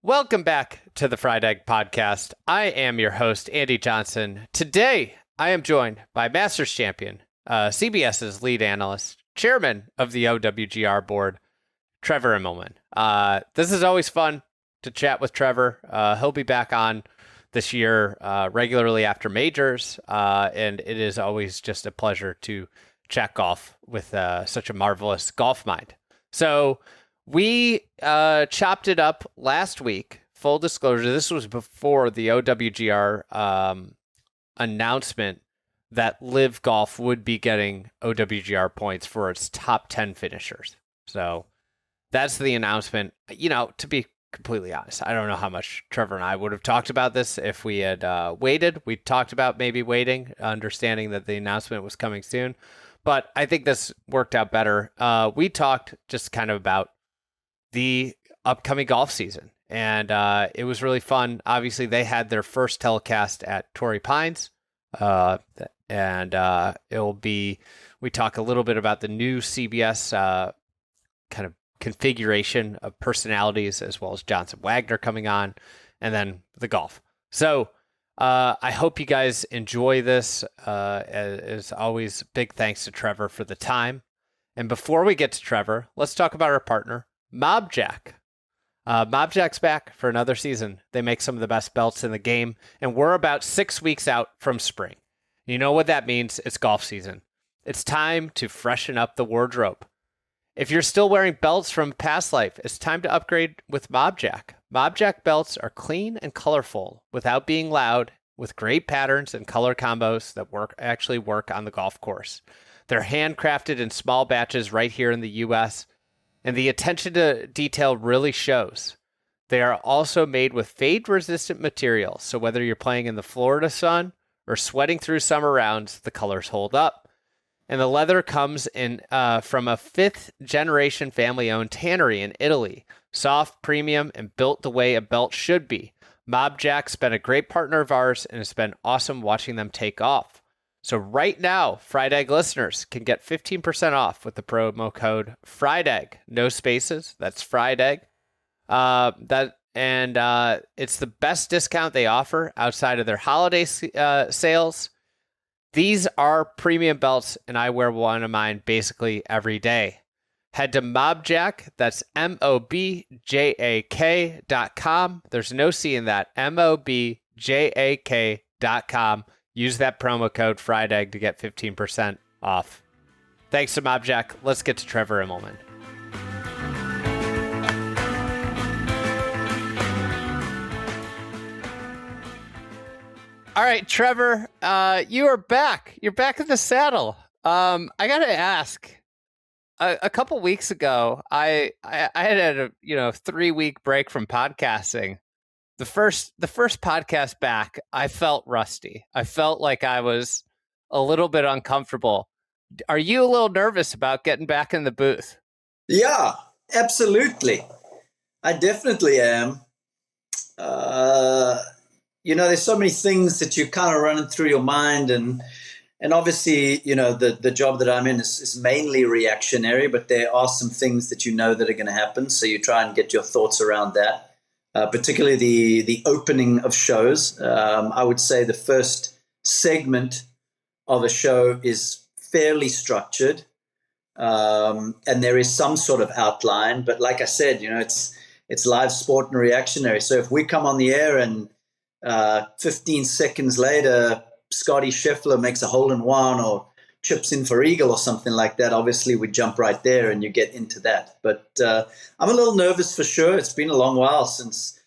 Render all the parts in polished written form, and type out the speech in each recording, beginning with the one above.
Welcome back to the Fried Egg Podcast. I am your host, Andy Johnson. Today, I am joined by Masters champion, CBS's lead analyst, chairman of the OWGR board, Trevor Immelman. This is always fun to chat with Trevor. He'll be back on this year regularly after majors, and it is always just a pleasure to chat golf with such a marvelous golf mind. So we chopped it up last week. Full disclosure, this was before the OWGR announcement that Live Golf would be getting OWGR points for its top 10 finishers. So that's the announcement. You know, to be completely honest, I don't know how much Trevor and I would have talked about this if we had waited. We talked about maybe waiting, understanding that the announcement was coming soon. But I think this worked out better. We talked just kind of about the upcoming golf season, and it was really fun. Obviously, they had their first telecast at Torrey Pines, and we talk a little bit about the new CBS kind of configuration of personalities, as well as Johnson Wagner coming on, and then the golf. So I hope you guys enjoy this. As always, big thanks to Trevor for the time. And before we get to Trevor, let's talk about our partner, MobJack. MobJack's back for another season. They make some of the best belts in the game, and we're about 6 weeks out from spring. You know what that means? It's golf season. It's time to freshen up the wardrobe. If you're still wearing belts from past life, it's time to upgrade with MobJack. MobJack belts are clean and colorful without being loud, with great patterns and color combos that actually work on the golf course. They're handcrafted in small batches right here in the U.S., and the attention to detail really shows. They are also made with fade-resistant material, so whether you're playing in the Florida sun or sweating through summer rounds, the colors hold up. And the leather comes in from a fifth-generation family-owned tannery in Italy. Soft, premium, and built the way a belt should be. MobJack's been a great partner of ours, and it's been awesome watching them take off. So right now, Fried Egg listeners can get 15% off with the promo code FRIEDEGG. No spaces. That's Fried Egg. It's the best discount they offer outside of their holiday sales. These are premium belts, and I wear one of mine basically every day. Head to MobJack, that's MOBJAK.com. There's no C in that, MOBJAK.com. Use that promo code FRIEDEGG to get 15% off. Thanks to MobJack. Let's get to Trevor Immelman. All right, Trevor, you are back. You're back in the saddle. I got to ask. A couple weeks ago, I had a 3-week break from podcasting. The first podcast back, I felt rusty. I felt like I was a little bit uncomfortable. Are you a little nervous about getting back in the booth? Yeah, absolutely. I definitely am. There's so many things that you're kind of running through your mind, and obviously, the job that I'm in is mainly reactionary, but there are some things that that are going to happen. So you try and get your thoughts around that. Particularly the opening of shows. I would say the first segment of a show is fairly structured, and there is some sort of outline. But like I said, it's live sport and reactionary. So if we come on the air and 15 seconds later, Scottie Scheffler makes a hole-in-one or chips in for eagle or something like that, obviously we jump right there and you get into that. But I'm a little nervous for sure. It's been a long while since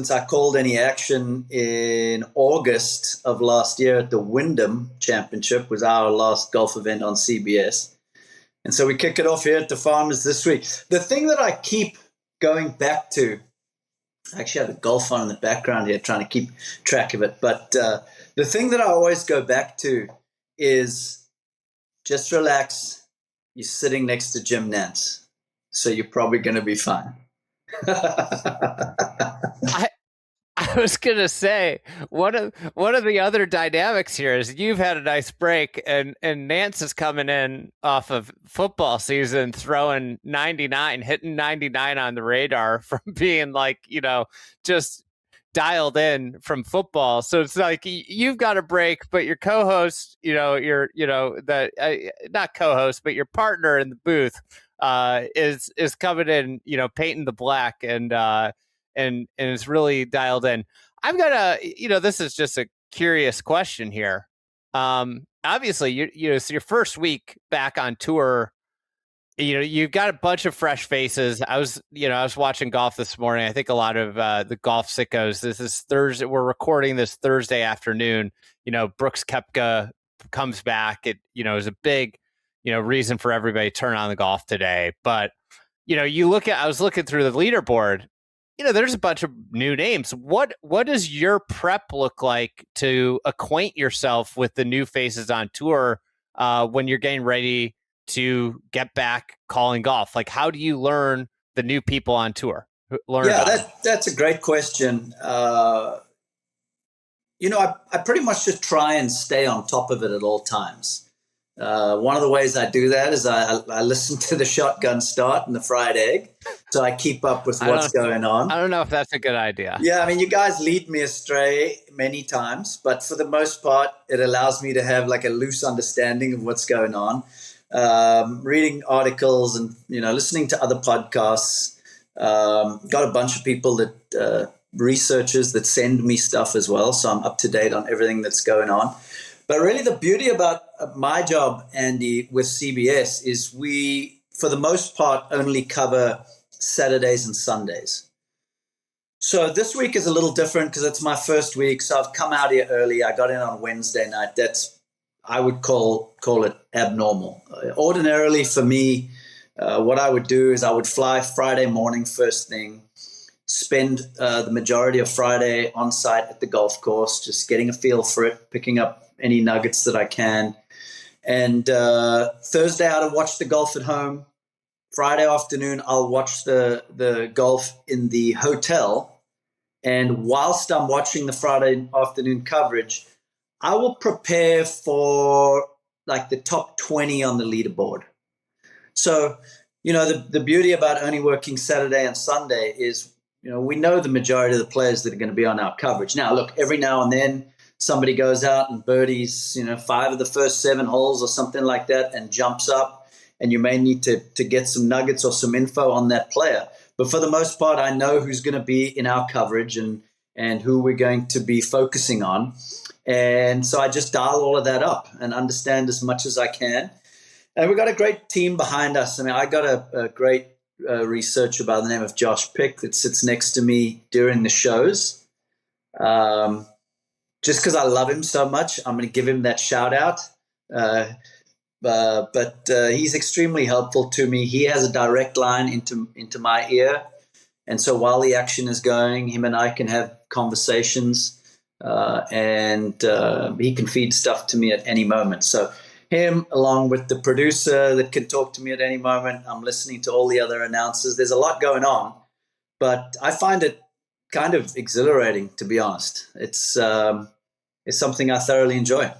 I called any action in August of last year at the Wyndham Championship, was our last golf event on CBS. And so we kick it off here at the Farmers this week. The thing that I keep going back to, I actually have a golf on in the background here trying to keep track of it, but the thing that I always go back to is just relax. You're sitting next to Jim Nantz, so you're probably going to be fine. I was gonna say one of the other dynamics here is you've had a nice break, and Nance is coming in off of football season, throwing 99, hitting 99 on the radar from being like, just dialed in from football. So it's like you've got a break, but your co-host, not co-host, but your partner in the booth is coming in, painting the black and is really dialed in. I've got this is just a curious question here. Obviously, it's your first week back on tour. You've got a bunch of fresh faces. I was watching golf this morning. I think a lot of the golf sickos. This is Thursday. We're recording this Thursday afternoon. Brooks Koepka comes back. It is a big reason for everybody to turn on the golf today. But I was looking through the leaderboard. There's a bunch of new names. What does your prep look like to acquaint yourself with the new faces on tour when you're getting ready to get back calling golf? Like, how do you learn the new people on tour? That's a great question. I pretty much just try and stay on top of it at all times. One of the ways I do that is I listen to the Shotgun Start and the Fried Egg, so I keep up with what's going on. I don't know if that's a good idea. Yeah, I mean, you guys lead me astray many times, but for the most part, it allows me to have like a loose understanding of what's going on. Reading articles and listening to other podcasts. Got a bunch of people that researchers that send me stuff as well, so I'm up to date on everything that's going on. But really, the beauty about my job, Andy, with CBS is we, for the most part, only cover Saturdays and Sundays. So this week is a little different because it's my first week. So I've come out here early. I got in on Wednesday night. I would call it abnormal. Ordinarily for me, what I would do is I would fly Friday morning first thing, spend the majority of Friday on site at the golf course, just getting a feel for it, picking up any nuggets that I can. And Thursday I'll watch the golf at home. Friday afternoon I'll watch the golf in the hotel. And whilst I'm watching the Friday afternoon coverage, I will prepare for like the top 20 on the leaderboard. So, the beauty about only working Saturday and Sunday is, we know the majority of the players that are going to be on our coverage. Now, look, every now and then somebody goes out and birdies, 5 of the first 7 holes or something like that and jumps up, and you may need to get some nuggets or some info on that player. But for the most part, I know who's going to be in our coverage and who we're going to be focusing on. And so I just dial all of that up and understand as much as I can. And we've got a great team behind us. I mean, I got a great researcher by the name of Josh Pick that sits next to me during the shows. Just because I love him so much, I'm going to give him that shout out. But he's extremely helpful to me. He has a direct line into my ear. And so while the action is going, him and I can have conversations. And he can feed stuff to me at any moment. So him, along with the producer that can talk to me at any moment, I'm listening to all the other announcers. There's a lot going on, but I find it kind of exhilarating, to be honest. It's something I thoroughly enjoy.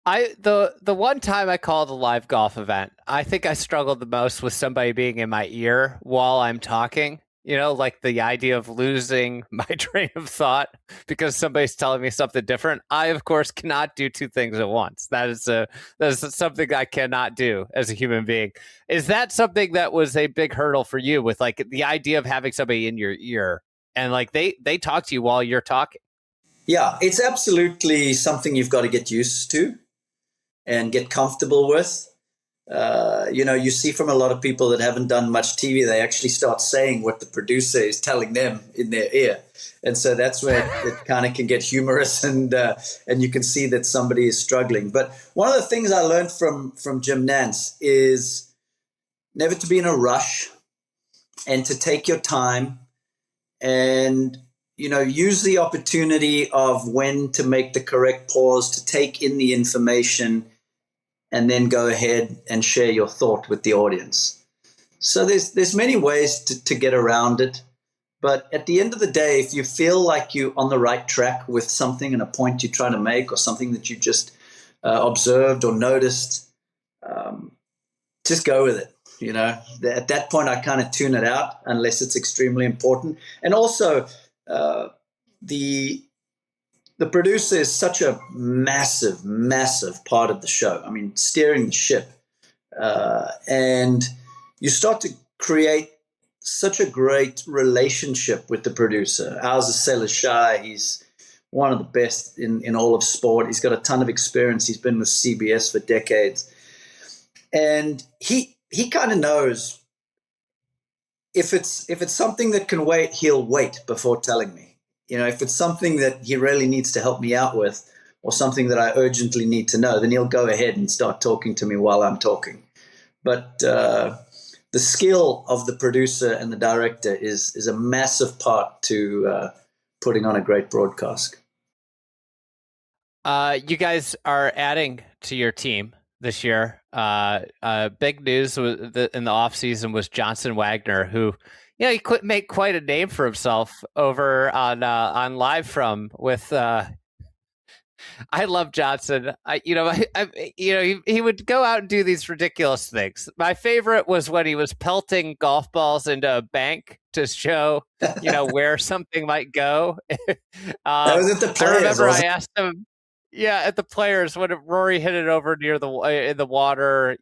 The one time I called a live golf event, I think I struggled the most with somebody being in my ear while I'm talking. Like the idea of losing my train of thought because somebody's telling me something different. I, of course, cannot do two things at once. That is something I cannot do as a human being. Is that something that was a big hurdle for you with like the idea of having somebody in your ear and like they talk to you while you're talking? Yeah, it's absolutely something you've got to get used to and get comfortable with. You see from a lot of people that haven't done much TV, they actually start saying what the producer is telling them in their ear. And so that's where it kind of can get humorous and you can see that somebody is struggling. But one of the things I learned from Jim Nance is never to be in a rush and to take your time and, use the opportunity of when to make the correct pause, to take in the information and then go ahead and share your thought with the audience. So there's many ways to get around it. But at the end of the day, if you feel like you're on the right track with something and a point you're trying to make or something that you just observed or noticed, just go with it. At that point, I kind of tune it out unless it's extremely important. And also, the producer is such a massive, massive part of the show. I mean, steering the ship. And you start to create such a great relationship with the producer. Ours is Sailor Shy. He's one of the best in all of sport. He's got a ton of experience. He's been with CBS for decades. And he kind of knows if it's something that can wait, he'll wait before telling me. If it's something that he really needs to help me out with or something that I urgently need to know, then he'll go ahead and start talking to me while I'm talking. But the skill of the producer and the director is a massive part to putting on a great broadcast. You guys are adding to your team this year. Big news in the offseason was Johnson Wagner, who, he could make quite a name for himself over on Live From with. I love Johnson. He would go out and do these ridiculous things. My favorite was when he was pelting golf balls into a bank to show, where something might go. That was at the Players. I remember I asked him. Yeah, at the Players when Rory hit it over near in the water.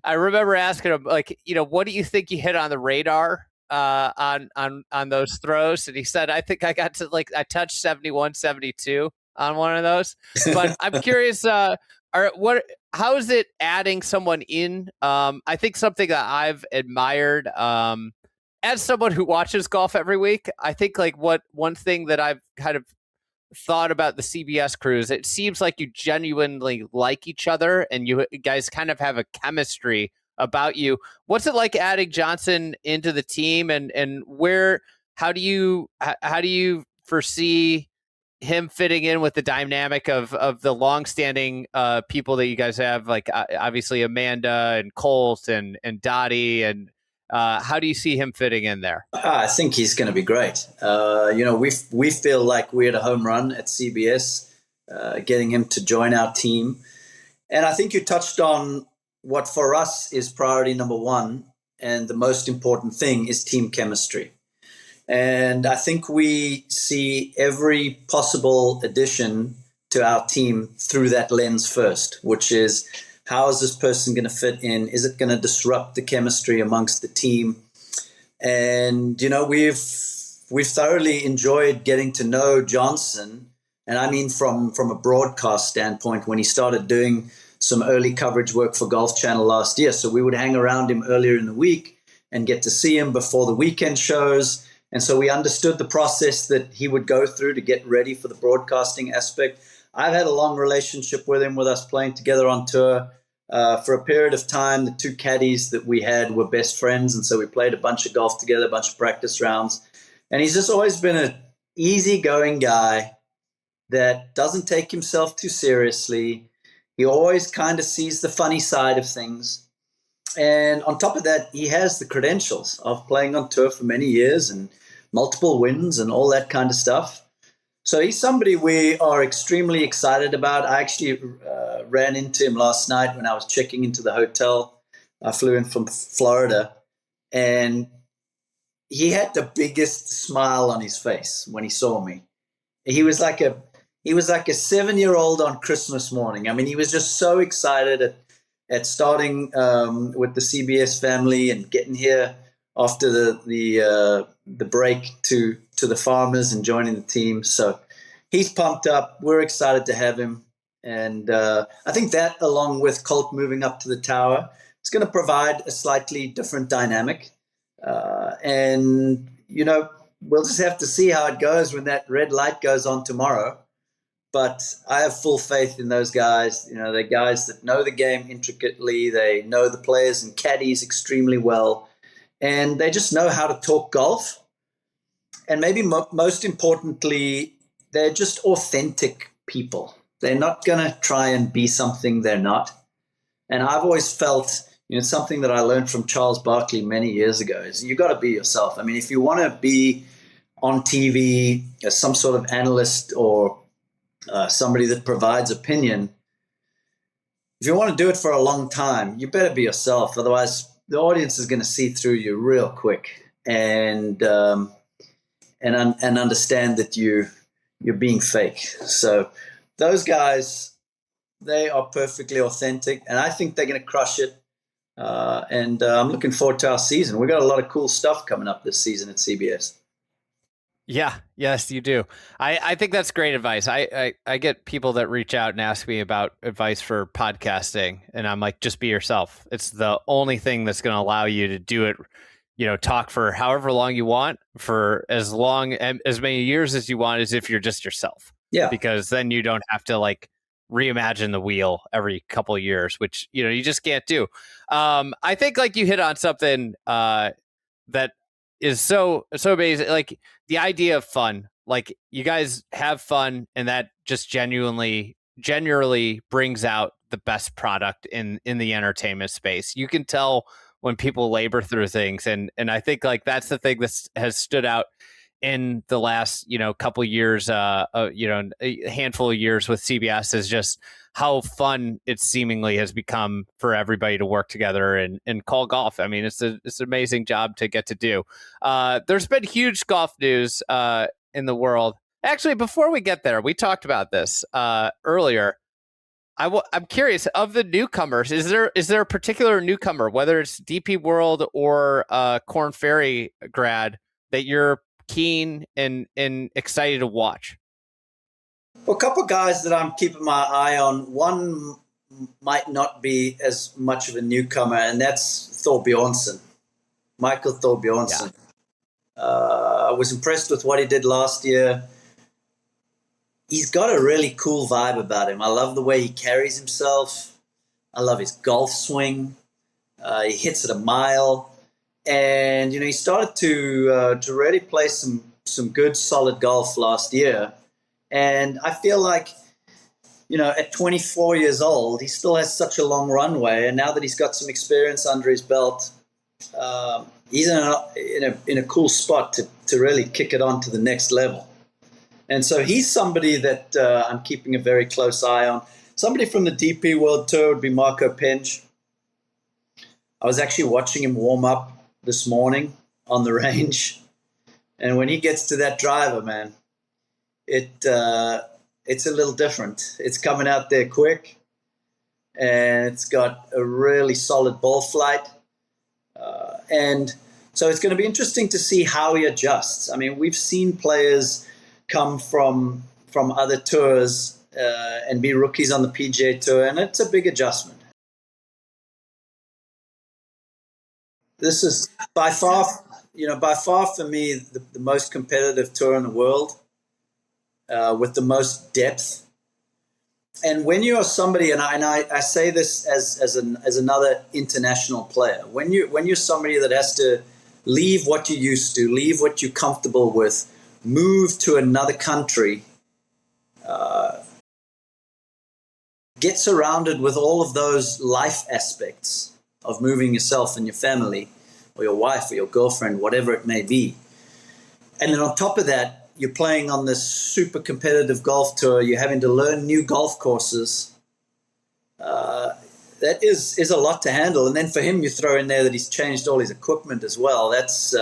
I remember asking him, like, what do you think you hit on the radar on those throws? And he said, I think I got to I touched 71, 72 on one of those. But I'm curious, how is it adding someone in? I think something that I've admired as someone who watches golf every week. I think one thing that I've kind of thought about the CBS crews, it seems like you genuinely like each other and you guys kind of have a chemistry about you. What's it like adding Johnson into the team, and how do you foresee him fitting in with the dynamic of the longstanding people that you guys have, like obviously Amanda and Colt and Dottie, and how do you see him fitting in there? I think he's going to be great. We feel like we had a home run at CBS, getting him to join our team. And I think you touched on what for us is priority number one, and the most important thing is team chemistry. And I think we see every possible addition to our team through that lens first, which is, how is this person going to fit in? Is it going to disrupt the chemistry amongst the team? And, we've thoroughly enjoyed getting to know Johnson. And I mean, from a broadcast standpoint, when he started doing some early coverage work for Golf Channel last year. So we would hang around him earlier in the week and get to see him before the weekend shows. And so we understood the process that he would go through to get ready for the broadcasting aspect. I've had a long relationship with him, with us playing together on tour. For a period of time, the two caddies that we had were best friends. And so we played a bunch of golf together, a bunch of practice rounds. And he's just always been an easygoing guy that doesn't take himself too seriously. He always kind of sees the funny side of things. And on top of that, he has the credentials of playing on tour for many years and multiple wins and all that kind of stuff. So he's somebody we are extremely excited about. I actually ran into him last night when I was checking into the hotel. I flew in from Florida, and he had the biggest smile on his face when he saw me. He was like a 7-year-old on Christmas morning. I mean, he was just so excited at starting with the CBS family and getting here after the break to the Farmers and joining the team. So he's pumped up. We're excited to have him. And I think that, along with Colt moving up to the tower, is going to provide a slightly different dynamic. And, we'll just have to see how it goes when that red light goes on tomorrow. But I have full faith in those guys. They're guys that know the game intricately. They know the players and caddies extremely well. And they just know how to talk golf. And maybe most importantly, they're just authentic people. They're not going to try and be something they're not. And I've always felt, something that I learned from Charles Barkley many years ago is you got to be yourself. I mean, if you want to be on TV as some sort of analyst or somebody that provides opinion, if you want to do it for a long time, you better be yourself. Otherwise, the audience is going to see through you real quick and understand that you're being fake. So those guys, they are perfectly authentic, and I think they're going to crush it. I'm looking forward to our season. We got a lot of cool stuff coming up this season at CBS. Yeah, yes, you do. I think that's great advice. I get people that reach out and ask me about advice for podcasting, and I'm like, just be yourself. It's the only thing that's going to allow you to do it. Talk for however long you want, for as long and as many years as you want, as if you're just yourself. Yeah. Because then you don't have to like reimagine the wheel every couple of years, which you just can't do. I think like you hit on something that is so amazing, like the idea of fun. Like you guys have fun, and that just generally brings out the best product in the entertainment space. You can tell when people labor through things, and I think like that's the thing that has stood out in the last couple years, a handful of years with CBS, is just how fun it seemingly has become for everybody to work together and call golf. I mean, it's an amazing job to get to do. There's been huge golf news in the world. Actually, before we get there, we talked about this earlier. I'm curious, of the newcomers, is there a particular newcomer, whether it's DP World or Korn Ferry grad, that you're keen and excited to watch? Well, a couple of guys that I'm keeping my eye on. One might not be as much of a newcomer, and that's Thor Bjornsson, Michael Thor Bjornsson. Yeah. I was impressed with what he did last year. He's got a really cool vibe about him. I love the way he carries himself. I love his golf swing. He hits it a mile. And, he started to really play some good, solid golf last year. And I feel like, at 24 years old, he still has such a long runway. And now that he's got some experience under his belt, he's in a cool spot to really kick it on to the next level. And so he's somebody that I'm keeping a very close eye on. Somebody from the DP World Tour would be Marco Penge. I was actually watching him warm up this morning on the range. And when he gets to that driver, man, it's a little different. It's coming out there quick, and it's got a really solid ball flight. And so it's going to be interesting to see how he adjusts. I mean, we've seen players come from other tours and be rookies on the PGA Tour, and it's a big adjustment. This is by far for me the most competitive tour in the world, with the most depth. And when you're somebody, and I say this as another international player, when you're somebody that has to leave what you're used to, leave what you're comfortable with, move to another country, get surrounded with all of those life aspects of moving yourself and your family or your wife or your girlfriend, whatever it may be. And then on top of that, you're playing on this super competitive golf tour. You're having to learn new golf courses. That is a lot to handle. And then for him, you throw in there that he's changed all his equipment as well. That's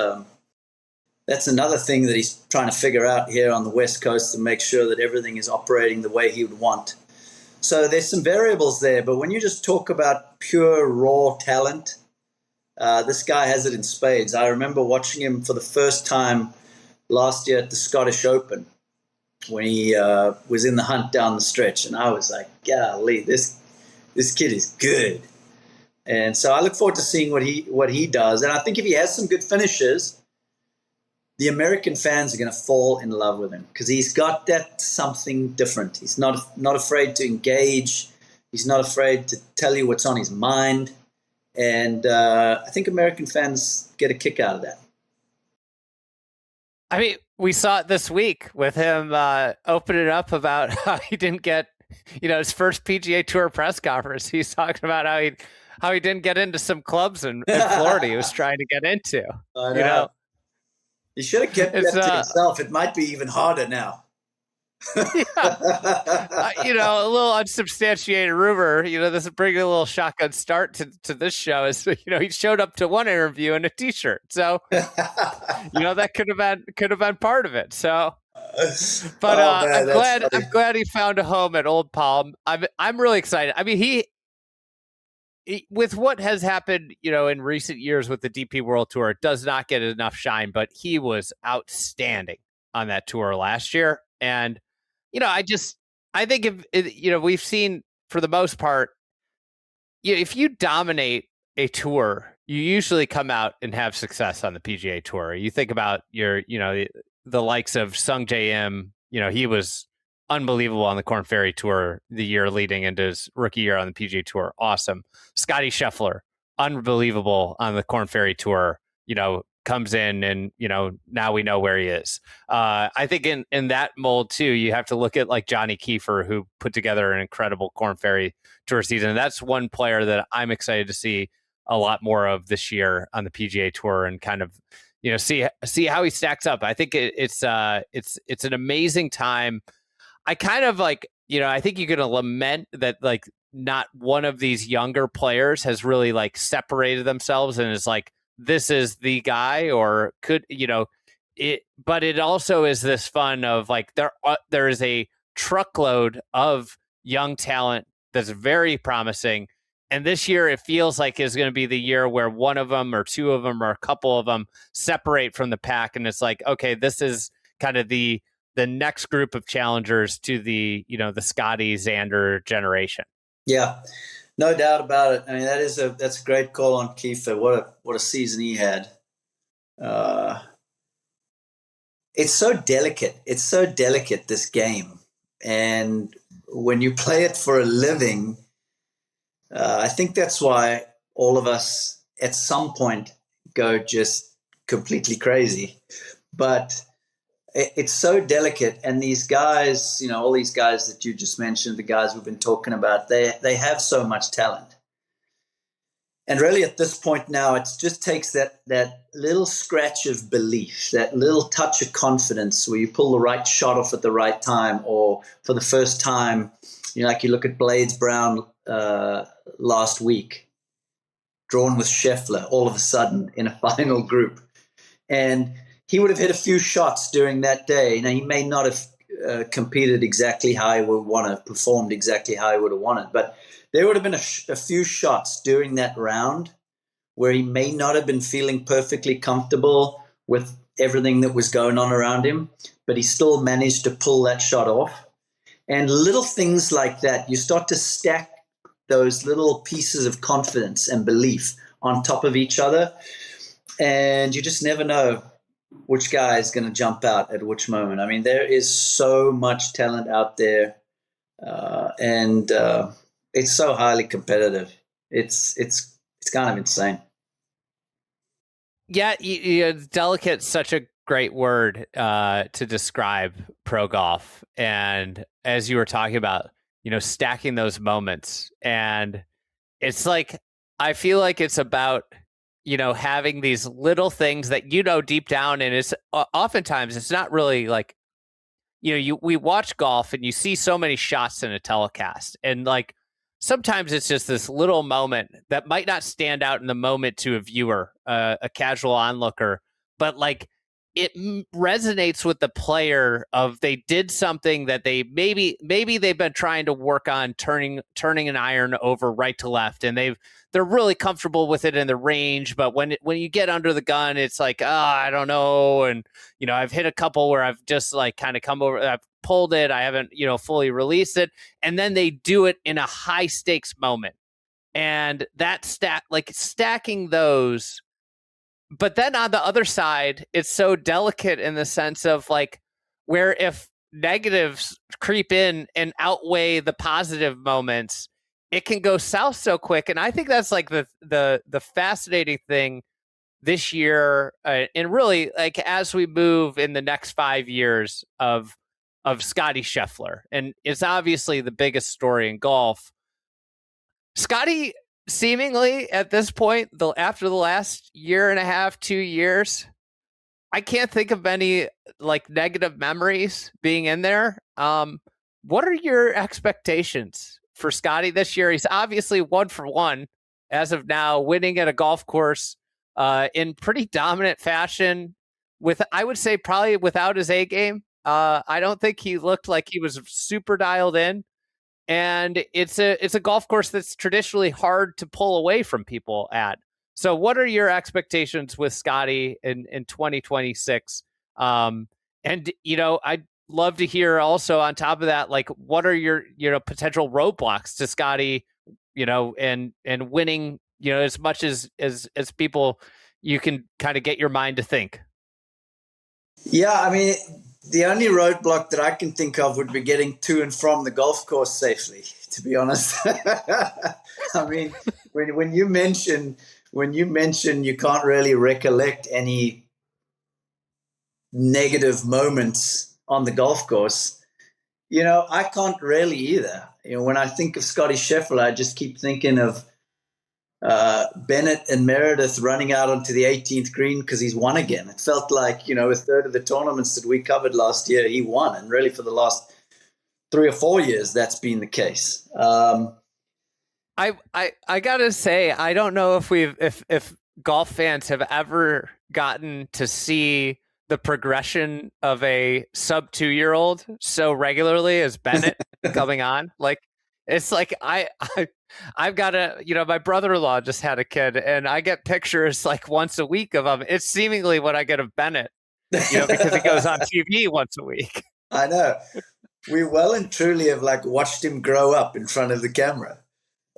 another thing that he's trying to figure out here on the West Coast to make sure that everything is operating the way he would want. So there's some variables there. But when you just talk about pure raw talent, this guy has it in spades. I remember watching him for the first time last year at the Scottish Open when he was in the hunt down the stretch. And I was like, golly, this kid is good. And so I look forward to seeing what he does. And I think if he has some good finishes, the American fans are going to fall in love with him because he's got that something different. He's not afraid to engage. He's not afraid to tell you what's on his mind. And I think American fans get a kick out of that. I mean, we saw it this week with him opening up about how he didn't get, his first PGA Tour press conference. He's talking about how he didn't get into some clubs in Florida he was trying to get into. I know. You should have kept It's that to yourself. It might be even harder now. yeah, a little unsubstantiated rumor. This is bringing a little shotgun start to this show. Is he showed up to one interview in a t-shirt, so that could have been part of it. So, but Oh man, that's funny. I'm glad he found a home at Old Palm. I'm really excited. I mean, he with what has happened, in recent years with the DP World Tour, it does not get enough shine. But he was outstanding on that tour last year, and I think if we've seen for the most part, if you dominate a tour, you usually come out and have success on the PGA Tour. You think about the likes of Sung J M. He was unbelievable on the Korn Ferry Tour the year leading into his rookie year on the PGA Tour. Awesome. Scottie Scheffler, unbelievable on the Korn Ferry Tour. Comes in and now we know where he is. I think in that mold too, you have to look at like Johnny Kiefer, who put together an incredible Korn Ferry Tour season. And that's one player that I'm excited to see a lot more of this year on the PGA Tour and kind of see how he stacks up. I think it's an amazing time. I kind of I think you're going to lament that not one of these younger players has really separated themselves and is this is the guy, or could it, but it also is this fun of there is a truckload of young talent that's very promising, and this year it feels like is going to be the year where one of them or two of them or a couple of them separate from the pack, and it's okay, this is kind of the next group of challengers to the the Scottie Xander generation. Yeah. No doubt about it. I mean, that's a great call on Kiefer. What a season he had. It's so delicate. It's so delicate, this game. And when you play it for a living, I think that's why all of us at some point go just completely crazy. But it's so delicate, and these guys, all these guys that you just mentioned, the guys we've been talking about, they have so much talent. And really at this point now, it just takes that little scratch of belief, that little touch of confidence where you pull the right shot off at the right time, or for the first time, like you look at Blades Brown last week, drawn with Scheffler all of a sudden in a final group. And he would have hit a few shots during that day. Now, he may not have competed exactly how he would want to, performed exactly how he would have wanted, but there would have been a few shots during that round where he may not have been feeling perfectly comfortable with everything that was going on around him, but he still managed to pull that shot off. And little things like that, you start to stack those little pieces of confidence and belief on top of each other, and you just never know which guy is going to jump out at which moment. I mean, there is so much talent out there, and it's so highly competitive. It's kind of insane. Yeah, delicate, such a great word to describe pro golf. And as you were talking about, stacking those moments, and it's I feel like it's about having these little things that deep down, and it's oftentimes it's not really we watch golf and you see so many shots in a telecast, and sometimes it's just this little moment that might not stand out in the moment to a viewer, a casual onlooker, but it resonates with the player of they did something that they maybe they've been trying to work on turning an iron over right to left, and they're really comfortable with it in the range, but when you get under the gun, it's I don't know. And I've hit a couple where I've just kind of come over, I've pulled it, I haven't fully released it, and then they do it in a high stakes moment, and that stacking those. But then on the other side, it's so delicate in the sense of where if negatives creep in and outweigh the positive moments, it can go south so quick. And I think that's the fascinating thing this year, and really as we move in the next 5 years of Scottie Scheffler, and it's obviously the biggest story in golf. Scottie, seemingly at this point, after the last year and a half, 2 years, I can't think of any like negative memories being in there. What are your expectations for Scottie this year? He's obviously 1-for-1 as of now, winning at a golf course in pretty dominant fashion. With, I would say, probably without his A game. I don't think he looked like he was super dialed in. And it's a golf course that's traditionally hard to pull away from people at. So what are your expectations with Scottie in 2026? And I'd love to hear also on top of that, like, what are your potential roadblocks to Scottie, and winning, as much as people you can kind of get your mind to think. Yeah, I mean, the only roadblock that I can think of would be getting to and from the golf course safely, to be honest. I mean, when you mention you can't really recollect any negative moments on the golf course, I can't really either. When I think of Scottie Scheffler, I just keep thinking of Bennett and Meredith running out onto the 18th green because he's won again. It felt like, a third of the tournaments that we covered last year, he won. And really for the last 3 or 4 years, that's been the case. I gotta say, I don't know if golf fans have ever gotten to see the progression of a sub 2-year-old so regularly as Bennett coming on. Like, it's like I've got my brother-in-law just had a kid, and I get pictures like once a week of him. It's seemingly what I get of Bennett, because he goes on TV once a week. I know. We well and truly have watched him grow up in front of the camera.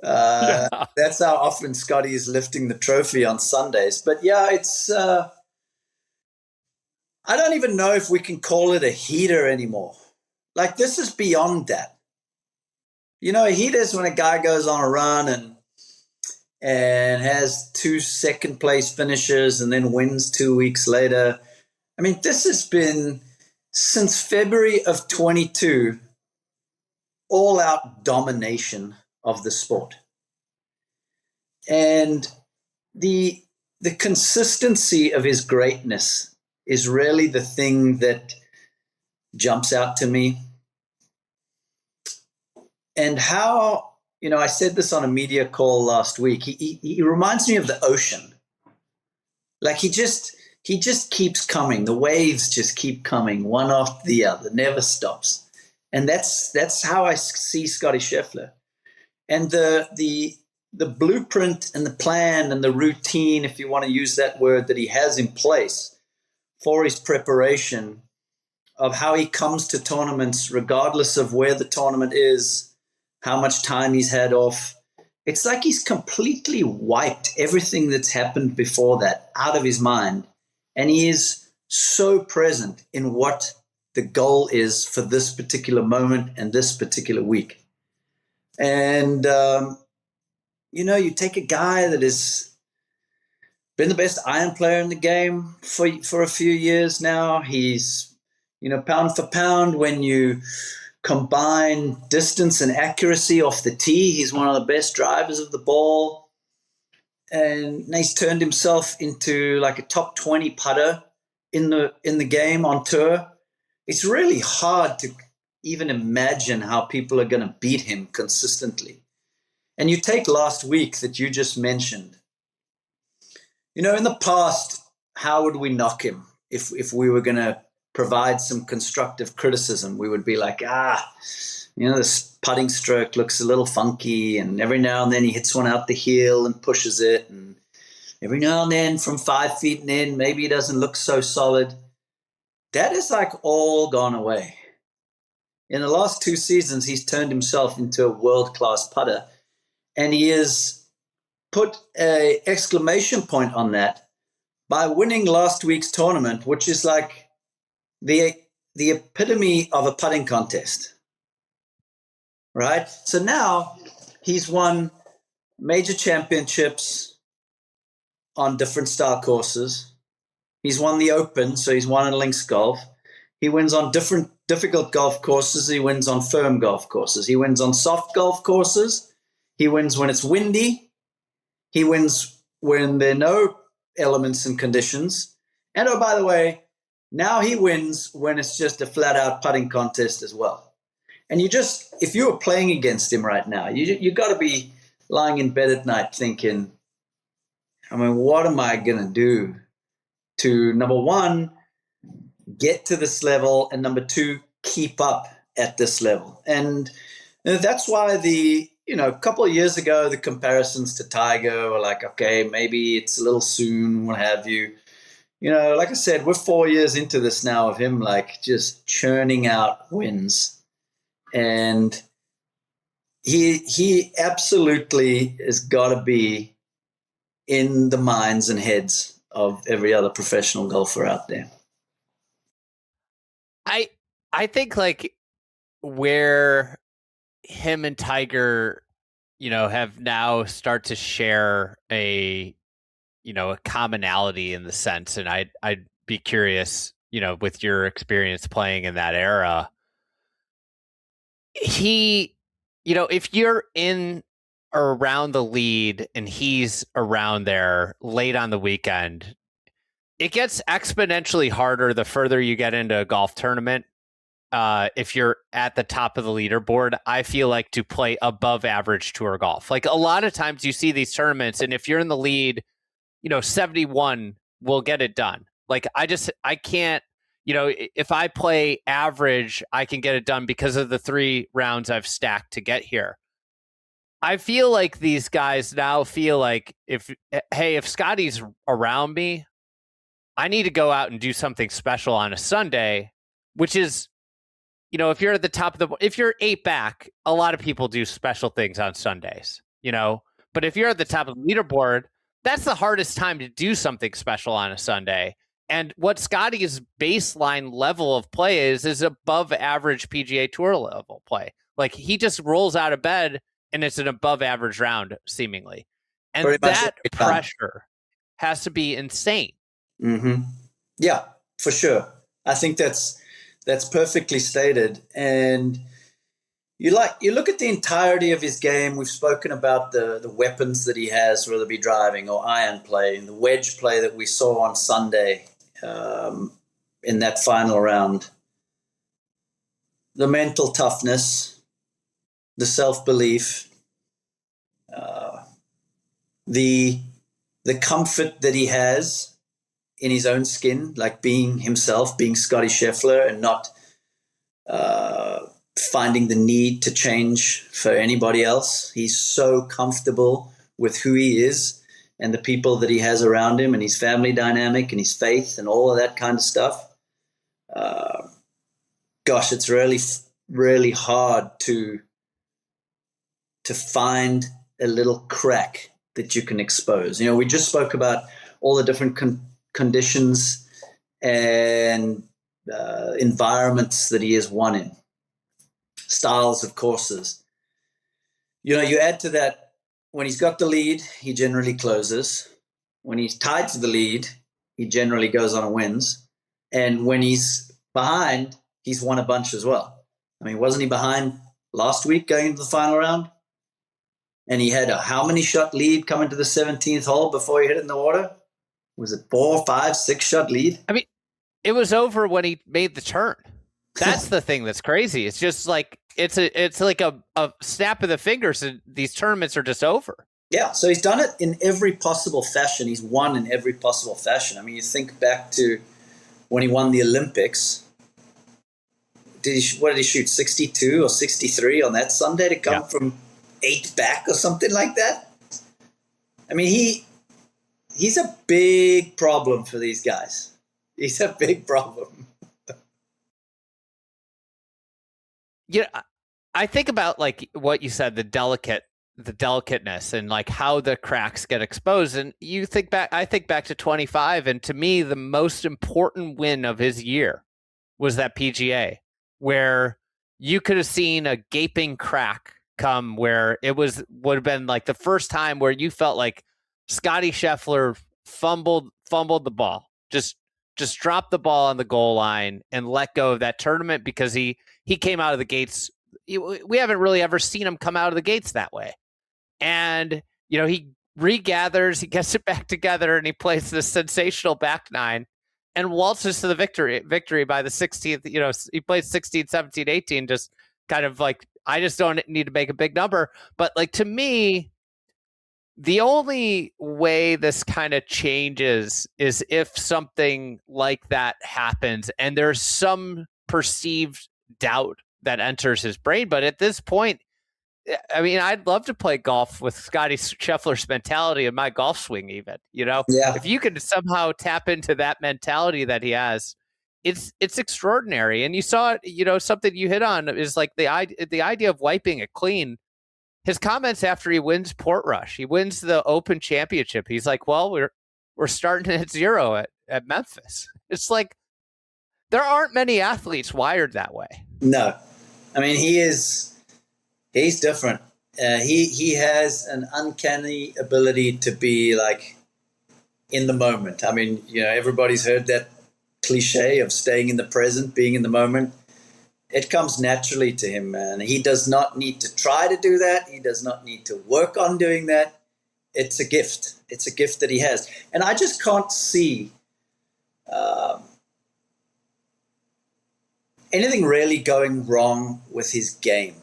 Yeah. That's how often Scottie is lifting the trophy on Sundays. But yeah, it's I don't even know if we can call it a heater anymore. This is beyond that. A heater is when a guy goes on a run and has 2 second place finishes and then wins 2 weeks later. I mean, this has been, since February of 22, all out domination of the sport. And the consistency of his greatness is really the thing that jumps out to me. And how, I said this on a media call last week, he reminds me of the ocean. He just keeps coming. The waves just keep coming, one after the other, never stops. And that's how I see Scottie Scheffler. And the blueprint and the plan and the routine, if you want to use that word, that he has in place for his preparation of how he comes to tournaments, regardless of where the tournament is, how much time he's had off. It's like he's completely wiped everything that's happened before that out of his mind. And he is so present in what the goal is for this particular moment and this particular week. And, you take a guy that has been the best iron player in the game for a few years now. He's, pound for pound, when you combine distance and accuracy off the tee, he's one of the best drivers of the ball. And he's turned himself into a top 20 putter in the game on tour. It's really hard to even imagine how people are going to beat him consistently. And you take last week that you just mentioned. In the past, how would we knock him if we were going to provide some constructive criticism? We would be like, this putting stroke looks a little funky, and every now and then he hits one out the heel and pushes it, and every now and then from 5 feet and in, maybe he doesn't look so solid. That is all gone away. In the last 2 seasons, he's turned himself into a world-class putter, and he has put an exclamation point on that by winning last week's tournament, which is the epitome of a putting contest, right? So now he's won major championships on different style courses. He's won the Open, so he's won in links golf. He wins on different difficult golf courses. He wins on firm golf courses. He wins on soft golf courses. He wins when it's windy. He wins when there are no elements and conditions. And, oh, by the way, Now he wins when it's just a flat out putting contest as well. And if you were playing against him right now, you got to be lying in bed at night thinking, I mean, what am I going to do to, number one, get to this level, and number two, keep up at this level? And that's why a couple of years ago, the comparisons to Tiger were like, okay, maybe it's a little soon, what have you. Like I said, we're 4 years into this now of him like just churning out wins. And he absolutely has got to be in the minds and heads of every other professional golfer out there. I think like where him and Tiger, have now start to share a commonality in the sense, and I'd be curious, with your experience playing in that era, if you're in or around the lead and he's around there late on the weekend, it gets exponentially harder the further you get into a golf tournament. If you're at the top of the leaderboard, I feel like, to play above average tour golf. Like a lot of times you see these tournaments, and if you're in the lead, 71 will get it done. Like I can't, if I play average, I can get it done because of the 3 rounds I've stacked to get here. I feel like these guys now feel like if Scottie's around me, I need to go out and do something special on a Sunday, which is, if you're at the top of if you're 8 back, a lot of people do special things on Sundays, but if you're at the top of the leaderboard, that's the hardest time to do something special on a Sunday. And what Scottie's baseline level of play is above average PGA Tour level play. Like he just rolls out of bed and it's an above average round seemingly. And that pressure has to be insane. Mm-hmm. Yeah, for sure. I think that's perfectly stated. And you look at the entirety of his game. We've spoken about the weapons that he has, whether it be driving or iron play, and the wedge play that we saw on Sunday in that final round. The mental toughness, the self-belief, the comfort that he has in his own skin, like being himself, being Scottie Scheffler, and not finding the need to change for anybody else. He's so comfortable with who he is and the people that he has around him, and his family dynamic and his faith and all of that kind of stuff. Gosh, it's really, really hard to find a little crack that you can expose. We just spoke about all the different conditions and environments that he has won in, styles of courses. You add to that, when he's got the lead, he generally closes. When he's tied to the lead, he generally goes on and wins. And when he's behind, he's won a bunch as well. I mean, wasn't he behind last week going into the final round? And he had a how many shot lead coming to the 17th hole before he hit it in the water? Was it 4, 5, 6 shot lead? I mean, it was over when he made the turn. That's the thing that's crazy. It's just like it's like a snap of the fingers, and these tournaments are just over. Yeah, so he's done it in every possible fashion. He's won in every possible fashion. I mean, you think back to when he won the Olympics. What did he shoot, 62 or 63 on that Sunday to come from 8 back or something like that? I mean, he's a big problem for these guys. He's a big problem. I think about like what you said, the delicateness and like how the cracks get exposed. And I think back to 25, and to me, the most important win of his year was that PGA, where you could have seen a gaping crack come, where would have been like the first time where you felt like Scottie Scheffler fumbled the ball, just dropped the ball on the goal line and let go of that tournament, because he came out of the gates. We haven't really ever seen him come out of the gates that way. And, he regathers, he gets it back together, and he plays this sensational back nine and waltzes to the victory by the 16th. He plays 16, 17, 18, just kind of like, I just don't need to make a big number. But like, to me, the only way this kind of changes is if something like that happens and there's some perceived doubt that enters his brain. But at this point, I mean, I'd love to play golf with Scottie Scheffler's mentality and my golf swing, even. Yeah. If you can somehow tap into that mentality that he has, it's extraordinary. And you saw it, something you hit on is like the idea of wiping it clean. His comments after he wins Portrush, he wins the Open Championship. He's like, well, we're starting at zero at Memphis. It's like, there aren't many athletes wired that way. No. I mean, he's different. He has an uncanny ability to be like in the moment. I mean, everybody's heard that cliche of staying in the present, being in the moment. It comes naturally to him, man. He does not need to try to do that. He does not need to work on doing that. It's a gift. It's a gift that he has. And I just can't see anything really going wrong with his game.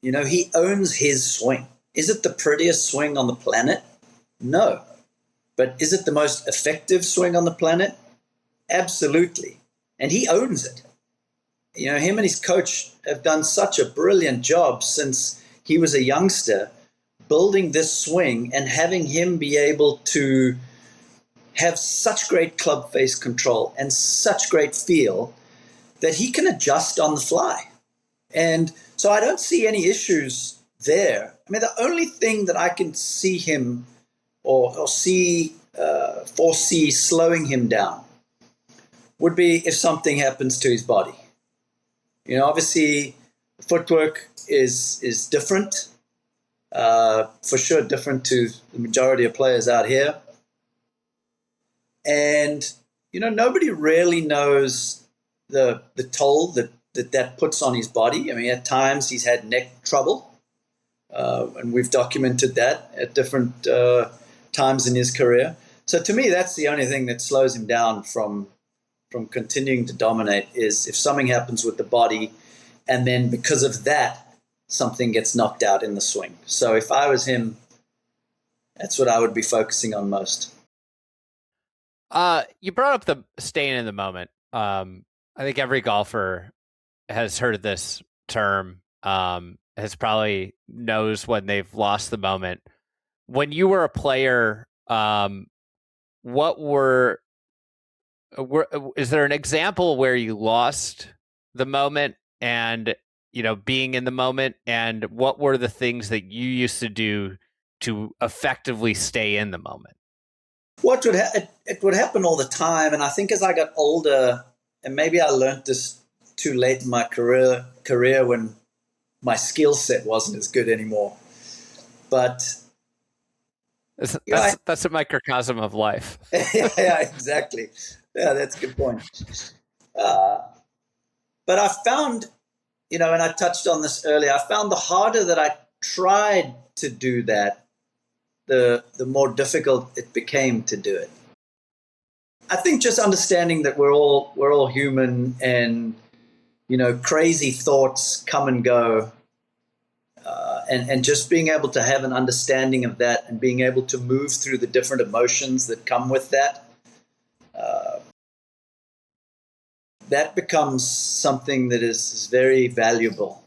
He owns his swing. Is it the prettiest swing on the planet? No. But is it the most effective swing on the planet? Absolutely. And he owns it. Him and his coach have done such a brilliant job since he was a youngster, building this swing and having him be able to have such great club face control and such great feel that he can adjust on the fly. And so I don't see any issues there. I mean, the only thing that I can see him or foresee slowing him down would be if something happens to his body. Obviously, footwork is different, for sure different to the majority of players out here. And, nobody really knows the toll that puts on his body. I mean, at times he's had neck trouble, and we've documented that at different times in his career. So to me, that's the only thing that slows him down from continuing to dominate, is if something happens with the body, and then because of that, something gets knocked out in the swing. So if I was him, that's what I would be focusing on most. You brought up the staying in the moment. I think every golfer has heard of this term, has probably knows when they've lost the moment. When you were a player, is there an example where you lost the moment and, being in the moment, and what were the things that you used to do to effectively stay in the moment? It would happen all the time. And I think as I got older, and maybe I learned this too late in my career when my skill set wasn't as good anymore. But that's a microcosm of life. yeah, exactly. Yeah, that's a good point. But I found, and I touched on this earlier, I found the harder that I tried to do that, the more difficult it became to do it. I think just understanding that we're all human, and crazy thoughts come and go, and just being able to have an understanding of that and being able to move through the different emotions that come with that, that becomes something that is very valuable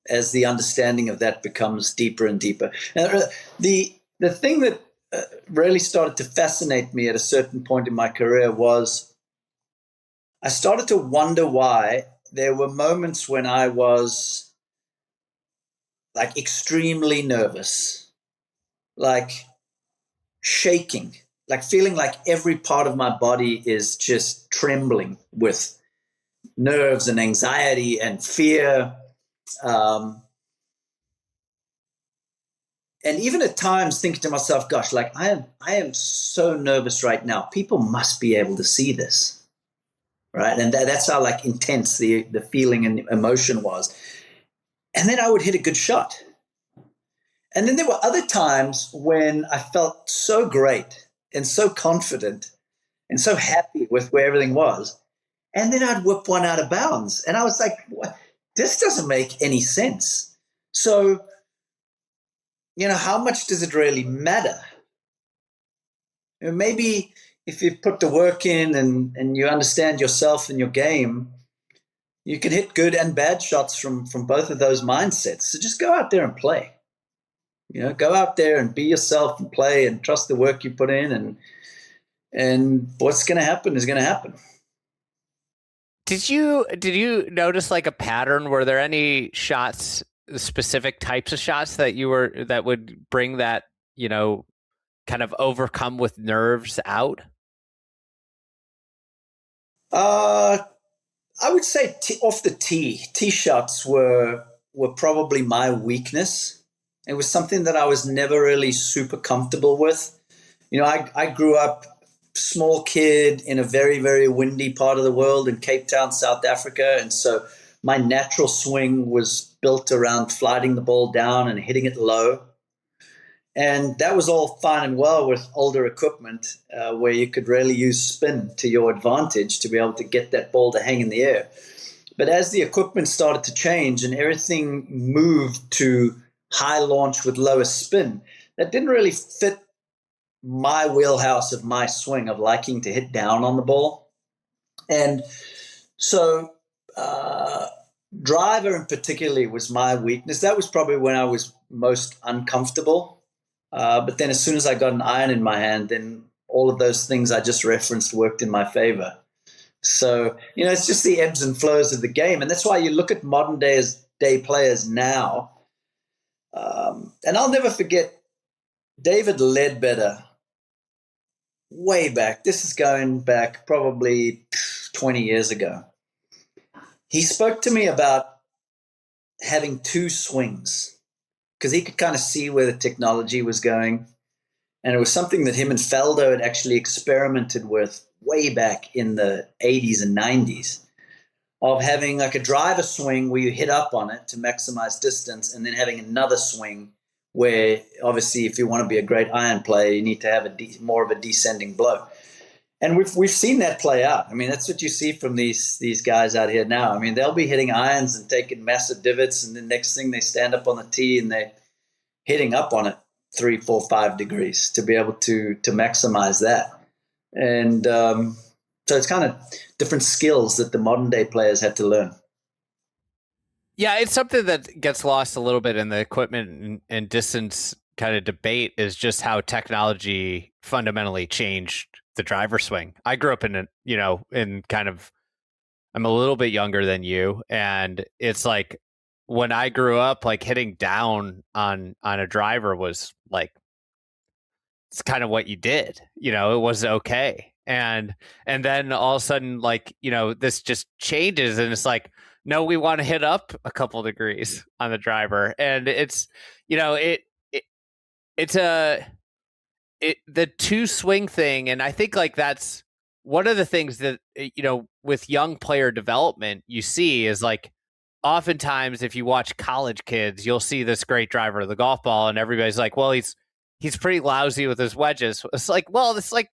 as the understanding of that becomes deeper and deeper. And the thing that really started to fascinate me at a certain point in my career was I started to wonder why there were moments when I was like extremely nervous, like shaking, like feeling like every part of my body is just trembling with nerves and anxiety and fear. And even at times thinking to myself, gosh, like I am so nervous right now. People must be able to see this, right? And that's how like intense the feeling and emotion was. And then I would hit a good shot. And then there were other times when I felt so great and so confident and so happy with where everything was. And then I'd whip one out of bounds. And I was like, what? This doesn't make any sense. So, how much does it really matter? Maybe if you put the work in and you understand yourself and your game, you can hit good and bad shots from both of those mindsets. So just go out there and play. Go out there and be yourself and play and trust the work you put in, and what's going to happen is going to happen. Did you notice like a pattern? Were there any shots, specific types of shots that would bring that, kind of overcome with nerves out? I would say off the tee shots were probably my weakness. It was something that I was never really super comfortable with. I grew up small kid in a very, very windy part of the world in Cape Town, South Africa. And so my natural swing was built around flighting the ball down and hitting it low. And that was all fine and well with older equipment where you could really use spin to your advantage to be able to get that ball to hang in the air. But as the equipment started to change and everything moved to high launch with lower spin, that didn't really fit my wheelhouse of my swing of liking to hit down on the ball. And so driver in particularly was my weakness. That was probably when I was most uncomfortable. But then as soon as I got an iron in my hand, then all of those things I just referenced worked in my favor. So, it's just the ebbs and flows of the game. And that's why you look at modern day players now. And I'll never forget David Ledbetter way back. This is going back probably 20 years ago. He spoke to me about having two swings because he could kind of see where the technology was going. And it was something that him and Feldo had actually experimented with way back in the 80s and 90s, of having like a driver swing where you hit up on it to maximize distance, and then having another swing where obviously if you want to be a great iron player, you need to have more of a descending blow. And we've seen that play out. I mean, that's what you see from these guys out here now. I mean, they'll be hitting irons and taking massive divots, and the next thing they stand up on the tee and they're hitting up on it 3, 4, 5 degrees to be able to maximize that. And so it's kind of different skills that the modern day players had to learn. Yeah, it's something that gets lost a little bit in the equipment and distance kind of debate, is just how technology fundamentally changed the driver swing. I grew up in kind of, I'm a little bit younger than you, and it's like when I grew up, like hitting down on a driver was like, it's kind of what you did, it was okay. And then all of a sudden, like, this just changes, and it's like, no, we want to hit up a couple degrees on the driver. And it's, the two swing thing. And I think like that's one of the things that, with young player development, you see is like, oftentimes if you watch college kids, you'll see this great driver of the golf ball and everybody's like, well, he's pretty lousy with his wedges. It's like, well, it's like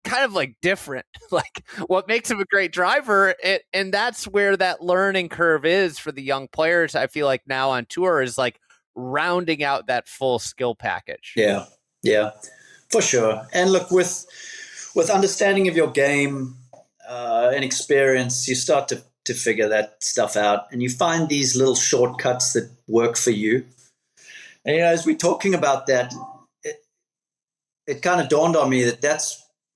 kind of like different, like what makes him a great driver. And that's where that learning curve is for the young players. I feel like now on tour is like rounding out that full skill package. Yeah, for sure. And look, with understanding of your game and experience, you start to figure that stuff out, and you find these little shortcuts that work for you. And as we're talking about that, it kind of dawned on me that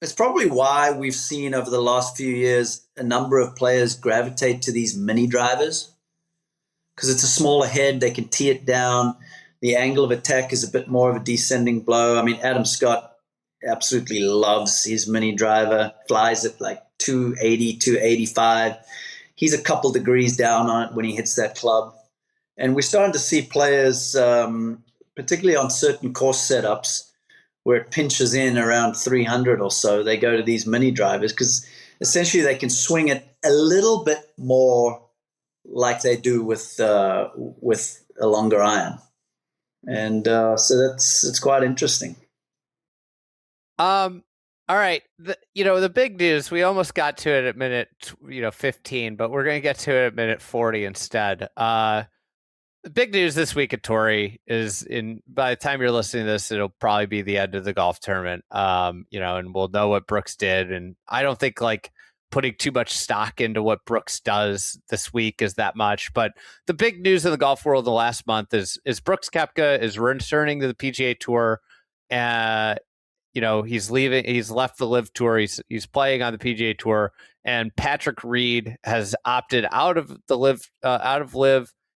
it's probably why we've seen over the last few years a number of players gravitate to these mini drivers, because it's a smaller head. They can tee it down. The angle of attack is a bit more of a descending blow. I mean, Adam Scott absolutely loves his mini driver, flies at like 280, 285. He's a couple degrees down on it when he hits that club. And we're starting to see players, particularly on certain course setups, where it pinches in around 300 or so, they go to these mini drivers because essentially they can swing it a little bit more like they do with a longer iron. And so it's quite interesting. All right. The big news, we almost got to it at minute, 15, but we're going to get to it at minute 40 instead. The big news this week at Torrey is by the time you're listening to this, it'll probably be the end of the golf tournament. And we'll know what Brooks did. And I don't think like putting too much stock into what Brooks does this week is that much. But the big news in the golf world in the last month is Brooks Koepka is returning to the PGA Tour. He's leaving. He's left the Live Tour. He's playing on the PGA Tour, and Patrick Reed has opted out of the Live.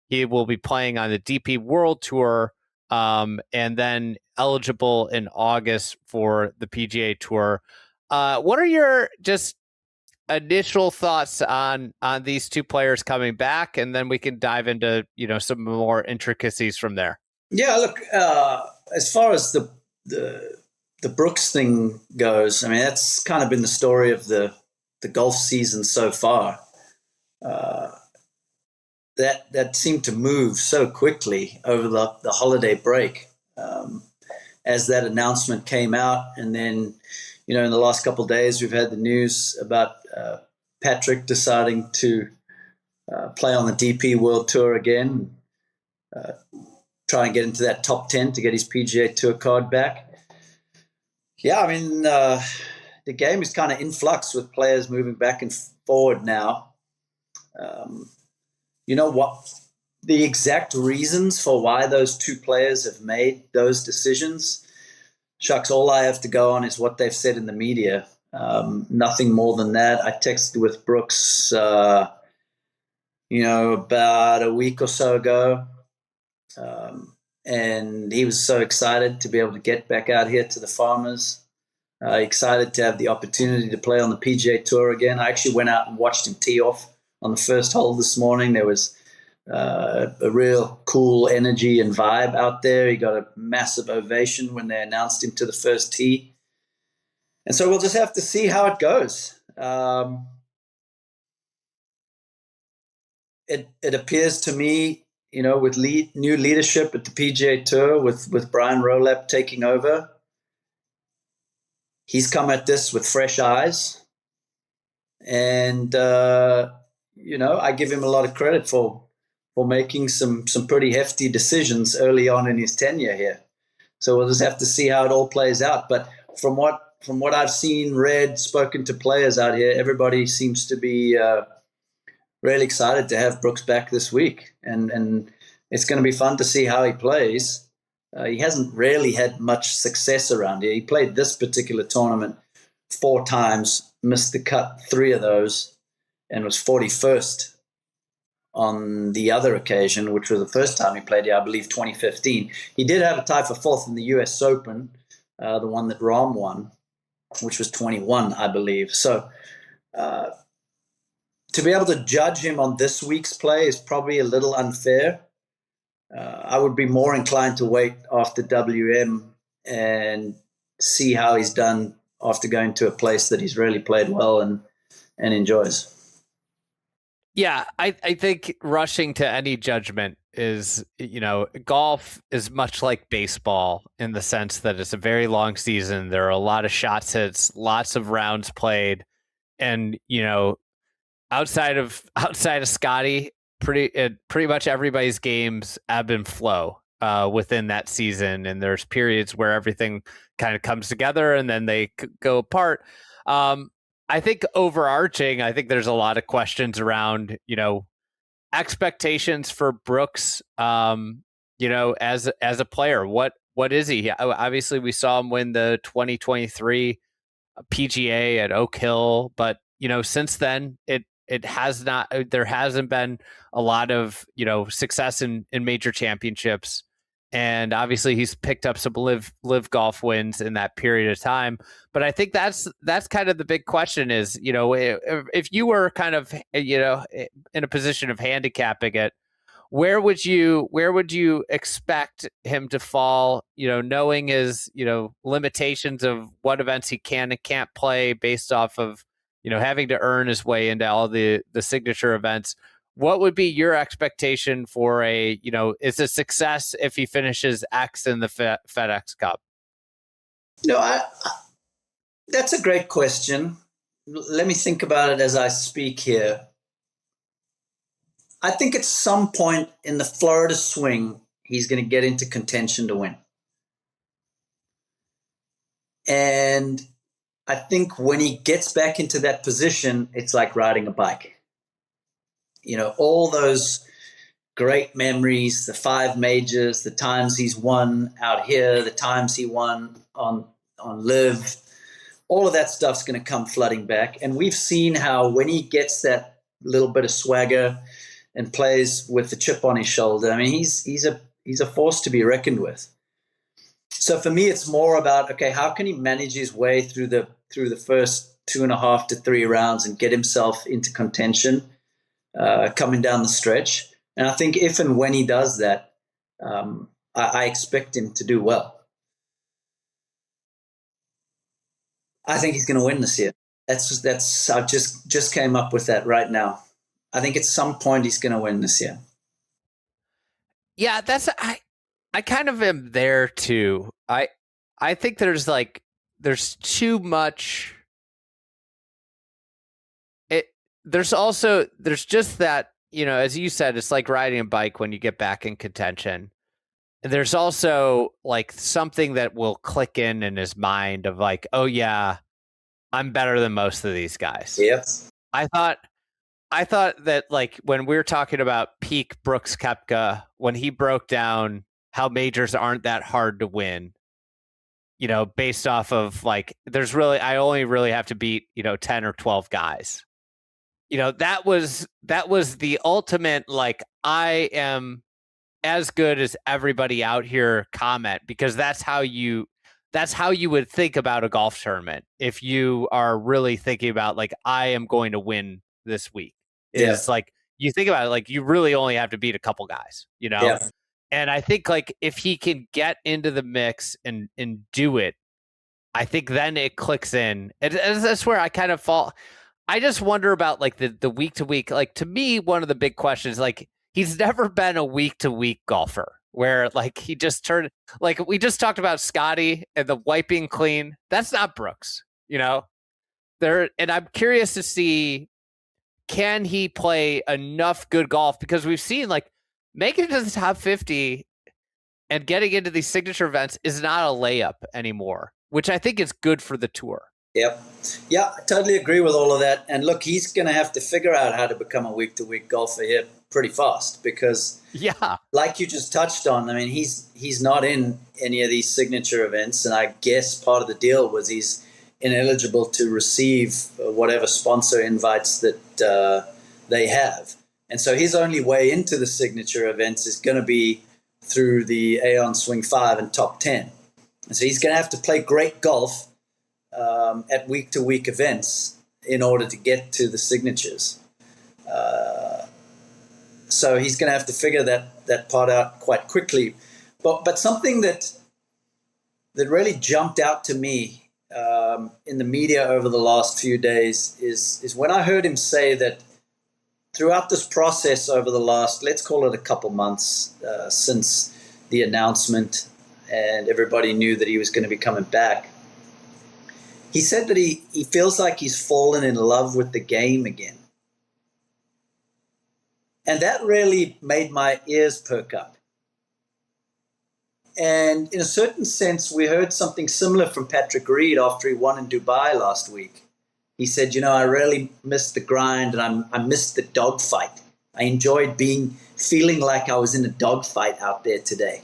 He will be playing on the DP World Tour, and then eligible in August for the PGA Tour. What are your just initial thoughts on these two players coming back, and then we can dive into some more intricacies from there. Yeah, look, as far as the Brooks thing goes, I mean, that's kind of been the story of the golf season so far. That seemed to move so quickly over the holiday break as that announcement came out. And then, in the last couple of days, we've had the news about Patrick deciding to play on the DP World Tour again, try and get into that top 10 to get his PGA Tour card back. Yeah, I mean, the game is kind of in flux with players moving back and forward now. What the exact reasons for why those two players have made those decisions? Shucks, all I have to go on is what they've said in the media. Nothing more than that. I texted with Brooks, about a week or so ago. And he was so excited to be able to get back out here to the Farmers. Excited to have the opportunity to play on the PGA Tour again. I actually went out and watched him tee off on the first hole this morning. There was a real cool energy and vibe out there. He got a massive ovation when they announced him to the first tee. And so we'll just have to see how it goes. It appears to me, with new leadership at the PGA Tour, with Brian Rolap taking over, he's come at this with fresh eyes. And, I give him a lot of credit for making some pretty hefty decisions early on in his tenure here. So we'll just have to see how it all plays out. But from what I've seen, read, spoken to players out here, everybody seems to be really excited to have Brooks back this week. And it's going to be fun to see how he plays. He hasn't really had much success around here. He played this particular tournament 4 times, missed the cut 3 of those, and was 41st on the other occasion, which was the first time he played here, I believe, 2015. He did have a tie for 4th in the U.S. Open, the one that Rahm won, which was 21, I believe. So to be able to judge him on this week's play is probably a little unfair. I would be more inclined to wait after WM and see how he's done after going to a place that he's really played well and enjoys. Yeah, I think rushing to any judgment is, golf is much like baseball in the sense that it's a very long season. There are a lot of shots hits, lots of rounds played, and outside of Scottie, pretty much everybody's games ebb and flow within that season, and there's periods where everything kind of comes together and then they go apart. I think overarching, I think there's a lot of questions around, expectations for Brooks, as a player. What is he? Obviously, we saw him win the 2023 PGA at Oak Hill, but since then it has not. There hasn't been a lot of success in major championships. And obviously he's picked up some live golf wins in that period of time. But I think that's kind of the big question is, if you were kind of, in a position of handicapping it, where would you expect him to fall, knowing his, limitations of what events he can and can't play based off of, having to earn his way into all the signature events. What would be your expectation for is a success if he finishes X in the FedEx Cup? That's a great question. Let me think about it as I speak here. I think at some point in the Florida swing, he's going to get into contention to win. And I think when he gets back into that position, it's like riding a bike. All those great memories, the 5 majors, the times he's won out here, the times he won on Live, all of that stuff's going to come flooding back. And we've seen how when he gets that little bit of swagger and plays with the chip on his shoulder, I mean, he's a force to be reckoned with. So for me, it's more about, okay, how can he manage his way through the first 2.5 to 3 rounds and get himself into contention coming down the stretch. And I think if and when he does that, I expect him to do well. I think he's going to win this year. I just came up with that right now. I think at some point he's going to win this year. Yeah, I kind of am there too. I think there's too much. There's just that, as you said, it's like riding a bike when you get back in contention. There's also like something that will click in his mind of like, oh yeah, I'm better than most of these guys. Yes. I thought that like when we were talking about peak Brooks Koepka, when he broke down how majors aren't that hard to win, based off of like, I only really have to beat, 10 or 12 guys. That was the ultimate, like, I am as good as everybody out here comment, because that's how you would think about a golf tournament. If you are really thinking about like, I am going to win this week, is like, you think about it, like you really only have to beat a couple guys, Yeah. And I think like if he can get into the mix and do it, I think then it clicks in. And that's where I kind of fall. I just wonder about like the week to week. Like to me, one of the big questions, like he's never been a week to week golfer where like he just turned, like we just talked about Scottie and the wiping clean. That's not Brooks, there. And I'm curious to see, can he play enough good golf? Because we've seen like making it to the top 50 and getting into these signature events is not a layup anymore, which I think is good for the tour. Yep. Yeah, I totally agree with all of that. And look, he's going to have to figure out how to become a week-to-week golfer here pretty fast because, like you just touched on, I mean, he's not in any of these signature events. And I guess part of the deal was he's ineligible to receive whatever sponsor invites that they have. And so his only way into the signature events is going to be through the Aon Swing 5 and top 10. And so he's going to have to play great golf at week-to-week events in order to get to the signatures. So he's going to have to figure that part out quite quickly. But something that really jumped out to me in the media over the last few days is when I heard him say that throughout this process over the last, let's call it a couple months since the announcement and everybody knew that he was going to be coming back, he said that he feels like he's fallen in love with the game again. And that really made my ears perk up. And in a certain sense, we heard something similar from Patrick Reed after he won in Dubai last week. He said, I really missed the grind and I missed the dogfight. I enjoyed feeling like I was in a dogfight out there today.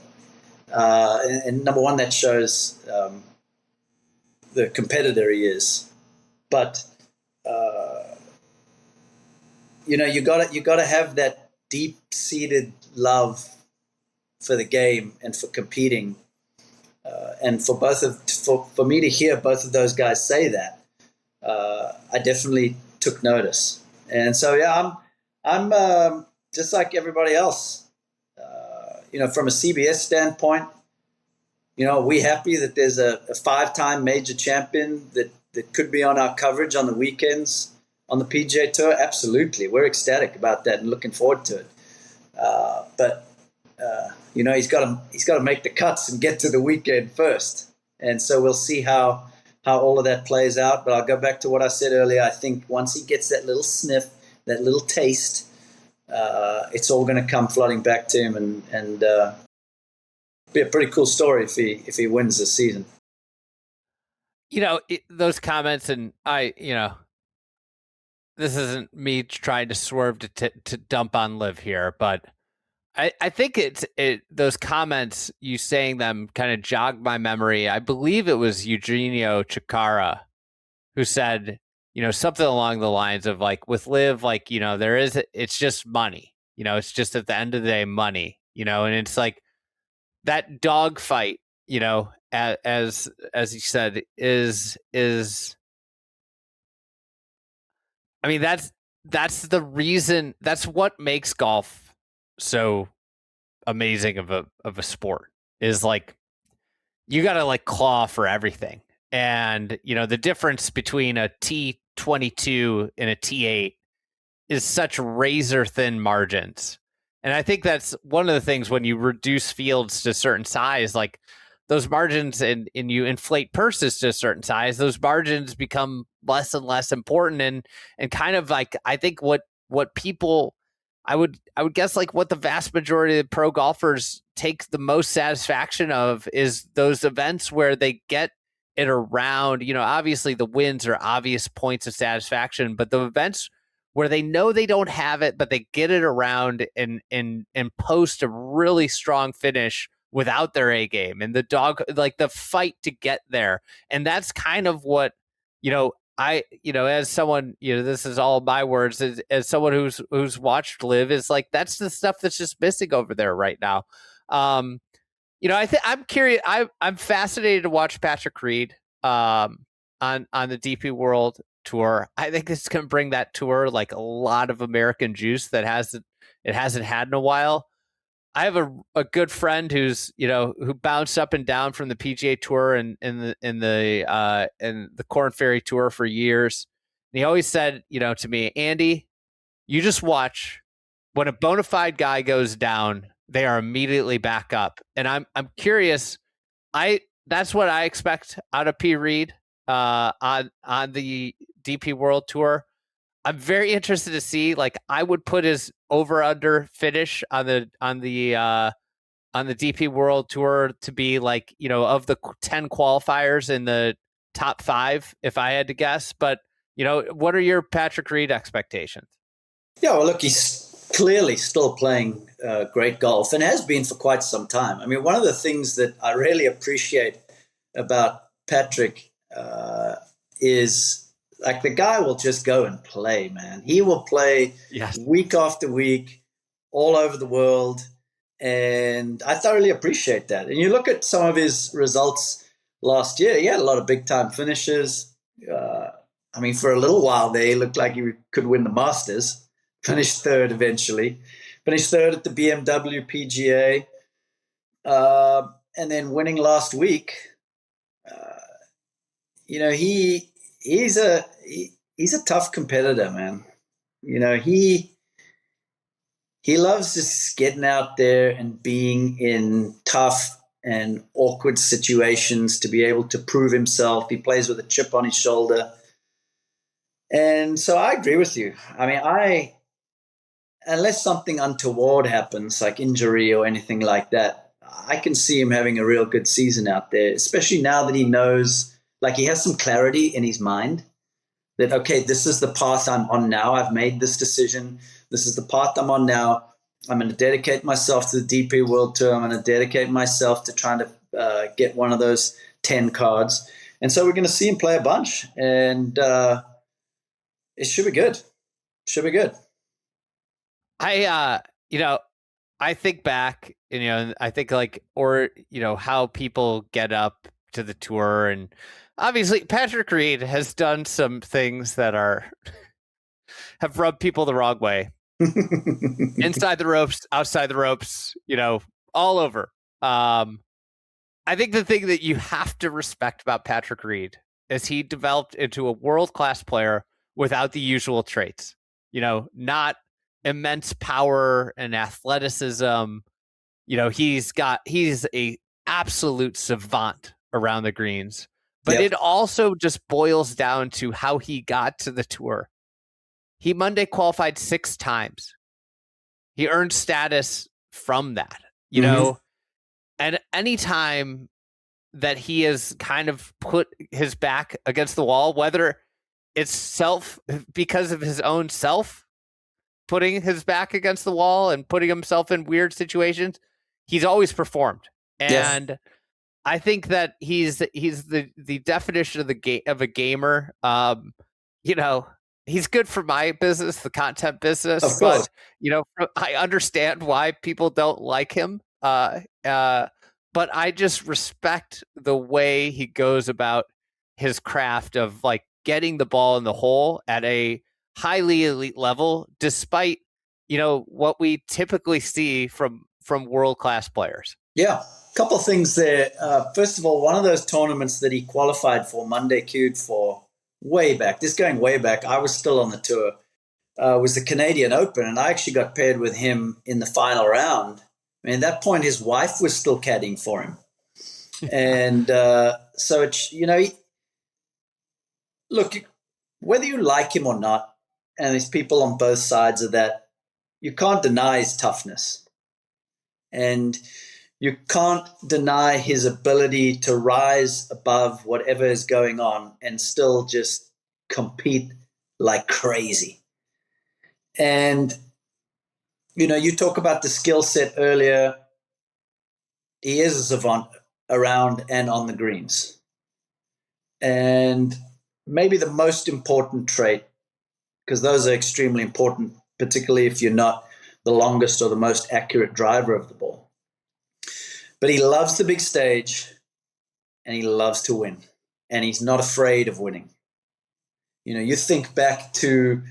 And number one, that shows the competitor he is. But you got to have that deep-seated love for the game and for competing, and for me to hear both of those guys say that, I definitely took notice. And so I'm just like everybody else. From a CBS standpoint, are we happy that there's a 5-time major champion that could be on our coverage on the weekends on the PGA Tour? Absolutely. We're ecstatic about that and looking forward to it. But he's got to make the cuts and get to the weekend first. And so we'll see how how all of that plays out. But I'll go back to what I said earlier. I think once he gets that little sniff, that little taste, it's all going to come flooding back to him, and be a pretty cool story if he wins this season. Those comments, and this isn't me trying to swerve to dump on Liv here, but I think those comments, you saying them, kind of jogged my memory. I believe it was Eugenio Chacarra who said, something along the lines of like, with Liv, like, it's just money. It's just at the end of the day, money. And it's like that dog fight. As he said, is. I mean, that's the reason. That's what makes golf so amazing of a sport, is like you got to like claw for everything. And the difference between a T22 and a T8 is such razor thin margins. And I think that's one of the things when you reduce fields to a certain size, like those margins, and you inflate purses to a certain size, those margins become less and less important. And kind of like, I think what people, I would guess, like what the vast majority of pro golfers take the most satisfaction of is those events where they get it around. Obviously the wins are obvious points of satisfaction, but the events where they know they don't have it, but they get it around and post a really strong finish without their A game, and the dog, like the fight to get there. And that's kind of what, as someone, this is all my words, as someone who's watched Liv, is like, that's the stuff that's just missing over there right now. I'm curious. I'm fascinated to watch Patrick Reed on the DP World Tour. I think it's going to bring that tour like a lot of American juice that it hasn't had in a while. I have a good friend who's who bounced up and down from the PGA Tour and in the Corn Ferry Tour for years. And he always said, to me, Andy, you just watch. When a bona fide guy goes down, they are immediately back up. And I'm curious. That's what I expect out of P. Reed on the DP World Tour. I'm very interested to see. Like, I would put his over/under finish on the DP World Tour to be like, of the 10 qualifiers in the top 5, if I had to guess. But what are your Patrick Reed expectations? Yeah, well, look, he's clearly still playing great golf, and has been for quite some time. I mean, one of the things that I really appreciate about Patrick is, like, the guy will just go and play, man. He will play week after week all over the world, and I thoroughly appreciate that. And you look at some of his results last year, he had a lot of big-time finishes. I mean, for a little while there, he looked like he could win the Masters. Finished third eventually. Finished third at the BMW PGA. And then winning last week. He's a tough competitor, man. He loves just getting out there and being in tough and awkward situations to be able to prove himself. He plays with a chip on his shoulder. And so I agree with you. I mean, unless something untoward happens, like injury or anything like that, I can see him having a real good season out there, especially now that he knows, like, he has some clarity in his mind that, okay, this is the path I'm on now. I've made this decision. This is the path I'm on now. I'm going to dedicate myself to the DP World Tour. I'm going to dedicate myself to trying to get one of those 10 cards. And so we're going to see him play a bunch. And it should be good. Should be good. I think back, I think like, or, how people get up to the tour, and obviously Patrick Reed has done some things that have rubbed people the wrong way. Inside the ropes, outside the ropes, all over. I think the thing that you have to respect about Patrick Reed is he developed into a world-class player without the usual traits. Not immense power and athleticism. He's a absolute savant around the greens, But it also just boils down to how he got to the tour. He Monday qualified 6 times. He earned status from that, you know, and anytime that he has kind of put his back against the wall, whether it's because of his own self putting his back against the wall and putting himself in weird situations, he's always performed. And I think that he's the definition of a gamer. You know, he's good for my business, the content business. Of course. But, you know, I understand why people don't like him. But I just respect the way he goes about his craft of like getting the ball in the hole at a highly elite level, despite, you know, what we typically see from world-class players. Yeah. Couple things there. First of all, one of those tournaments that he qualified for, Monday queued for way back, this going way back, I was still on the tour, was the Canadian Open, and I actually got paired with him in the final round. I mean, at that point, his wife was still caddying for him. And so, it's, you know, look, whether you like him or not, and there's people on both sides of that, you can't deny his toughness. And you can't deny his ability to rise above whatever is going on and still just compete like crazy. And, you know, you talk about the skill set earlier. He is a savant around and on the greens. And maybe the most important trait, because those are extremely important, particularly if you're not the longest or the most accurate driver of the ball. But he loves the big stage, and he loves to win, and he's not afraid of winning. You know, you think back to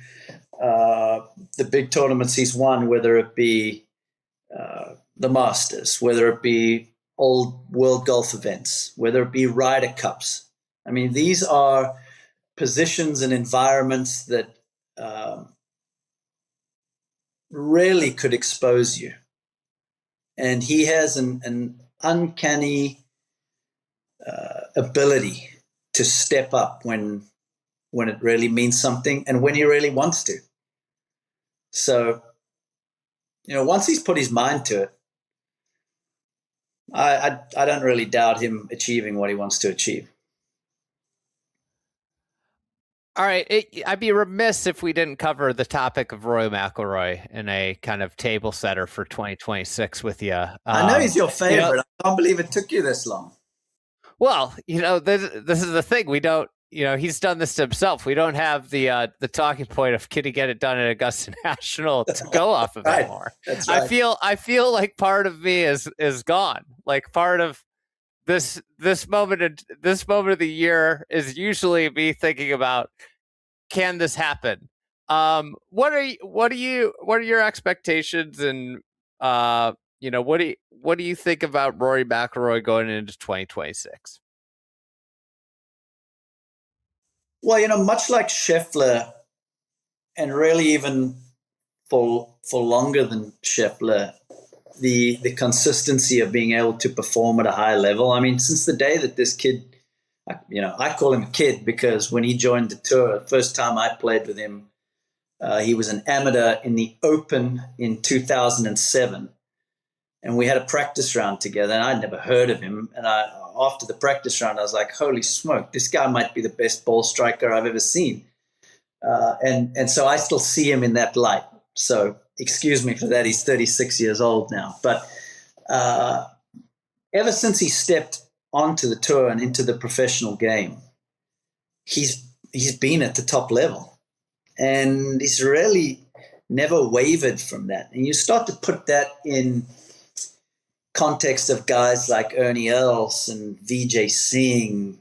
the big tournaments he's won, whether it be the Masters, whether it be old World Golf events, whether it be Ryder Cups. I mean, these are positions and environments that really could expose you. And he has an uncanny ability to step up when it really means something and when he really wants to. So, you know, once he's put his mind to it, I don't really doubt him achieving what he wants to achieve. All right. I'd be remiss if we didn't cover the topic of Rory McIlroy in a kind of table setter for 2026 with you. I know he's your favorite. You know, I can't believe it took you this long. Well, you know, this is the thing. We don't, you know, he's done this to himself. We don't have the talking point of can he get it done at Augusta National to go off of Right. anymore. That's right. I feel like part of me is gone. Like part of this moment of the year is usually me thinking about, can this happen? What are your expectations, and you know, what do you think about Rory McIlroy going into 2026? Well, you know, much like Scheffler, and really even for longer than Scheffler, the consistency of being able to perform at a high level. I mean, since the day that this kid, you know, I call him a kid because when he joined the tour, the first time I played with him, he was an amateur in the Open in 2007. And we had a practice round together, and I'd never heard of him. And after the practice round, I was like, holy smoke, this guy might be the best ball striker I've ever seen. And so I still see him in that light. So excuse me for that. He's 36 years old now. But ever since he stepped onto the tour and into the professional game, he's been at the top level. And he's really never wavered from that. And you start to put that in context of guys like Ernie Els and Vijay Singh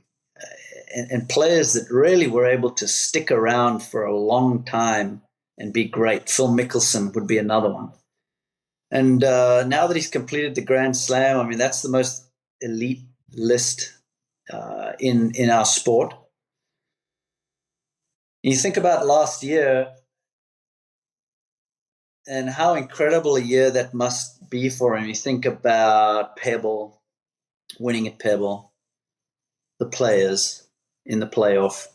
and players that really were able to stick around for a long time and be great. Phil Mickelson would be another one. And now that he's completed the Grand Slam, I mean, that's the most elite list in our sport. You think about last year and how incredible a year that must be for him. You think about Pebble, winning at Pebble, the Players, in the playoff,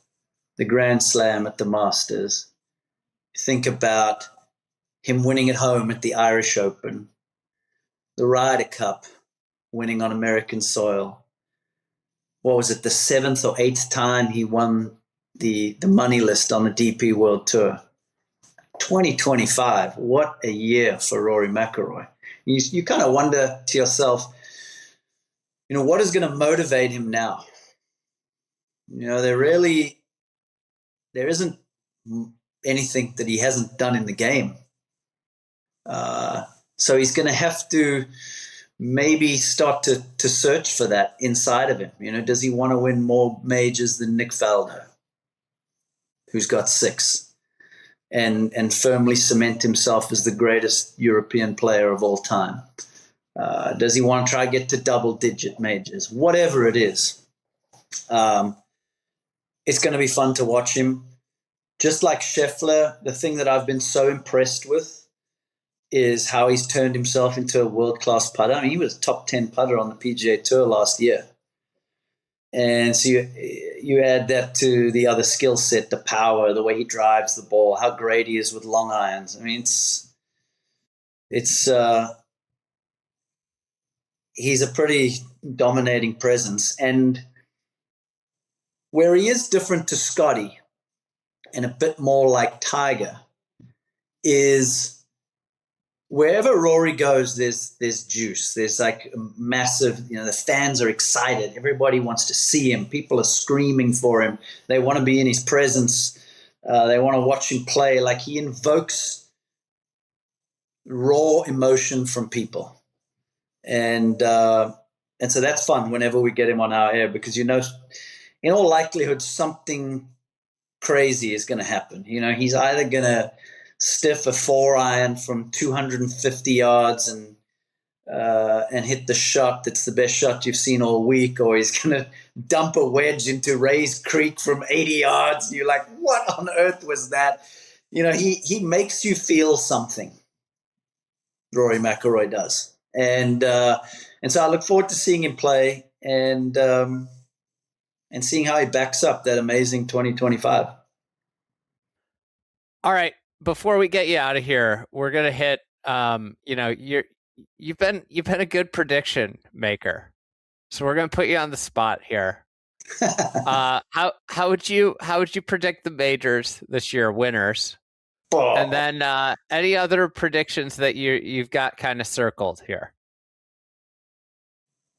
the Grand Slam at the Masters. Think about him winning at home at the Irish Open, the Ryder Cup, winning on American soil. What was it, the 7th or 8th time he won the money list on the DP World Tour? 2025, what a year for Rory McIlroy. You kind of wonder to yourself, what is going to motivate him now? There isn't anything that he hasn't done in the game. So he's going to have to maybe start to search for that inside of him. Does he want to win more majors than Nick Faldo, who's got 6, and firmly cement himself as the greatest European player of all time? Does he want to try to get to double-digit majors? Whatever it is, it's going to be fun to watch him. Just like Scheffler, the thing that I've been so impressed with is how he's turned himself into a world-class putter. I mean, he was a top 10 putter on the PGA Tour last year. And so you add that to the other skill set, the power, the way he drives the ball, how great he is with long irons. I mean, he's a pretty dominating presence. And where he is different to Scottie and a bit more like Tiger is wherever Rory goes, there's juice. There's like massive, the fans are excited. Everybody wants to see him. People are screaming for him. They want to be in his presence. They want to watch him play. Like, he invokes raw emotion from people. And so that's fun whenever we get him on our air, because, in all likelihood, something crazy is going to happen. He's either going to stiff a 4-iron from 250 yards and hit the shot that's the best shot you've seen all week, or he's going to dump a wedge into Rays Creek from 80 yards. And you're like, what on earth was that? He makes you feel something. Rory McIlroy does. And so I look forward to seeing him play and seeing how he backs up that amazing 2025. All right. Before we get you out of here, we're gonna hit. You've been a good prediction maker, so we're gonna put you on the spot here. How would you predict the majors this year, winners? Oh. And then any other predictions that you've got kind of circled here?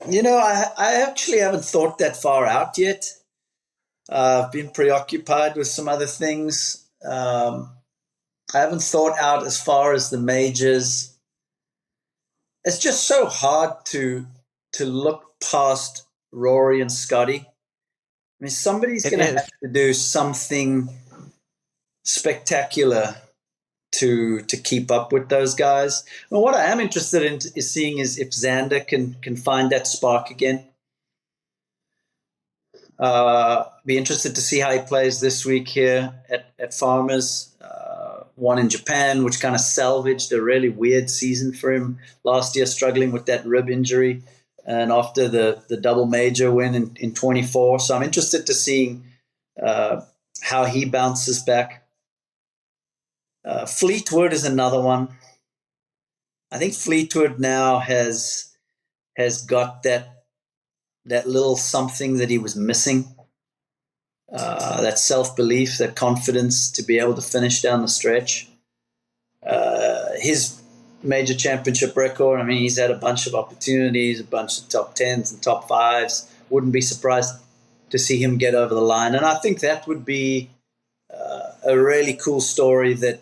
I actually haven't thought that far out yet. I've been preoccupied with some other things. I haven't thought out as far as the majors. It's just so hard to look past Rory and Scottie. I mean, somebody's going to have to do something spectacular to keep up with those guys. Well, what I am interested in is seeing is if Xander can find that spark again. Be interested to see how he plays this week here at Farmers. One in Japan, which kind of salvaged a really weird season for him last year, struggling with that rib injury, and after the double major win in 24. So I'm interested to seeing how he bounces back. Fleetwood is another one. I think Fleetwood now has got that little something that he was missing. That self-belief, that confidence to be able to finish down the stretch. His major championship record, I mean, he's had a bunch of opportunities, a bunch of top 10s and top 5s. Wouldn't be surprised to see him get over the line. And I think that would be a really cool story that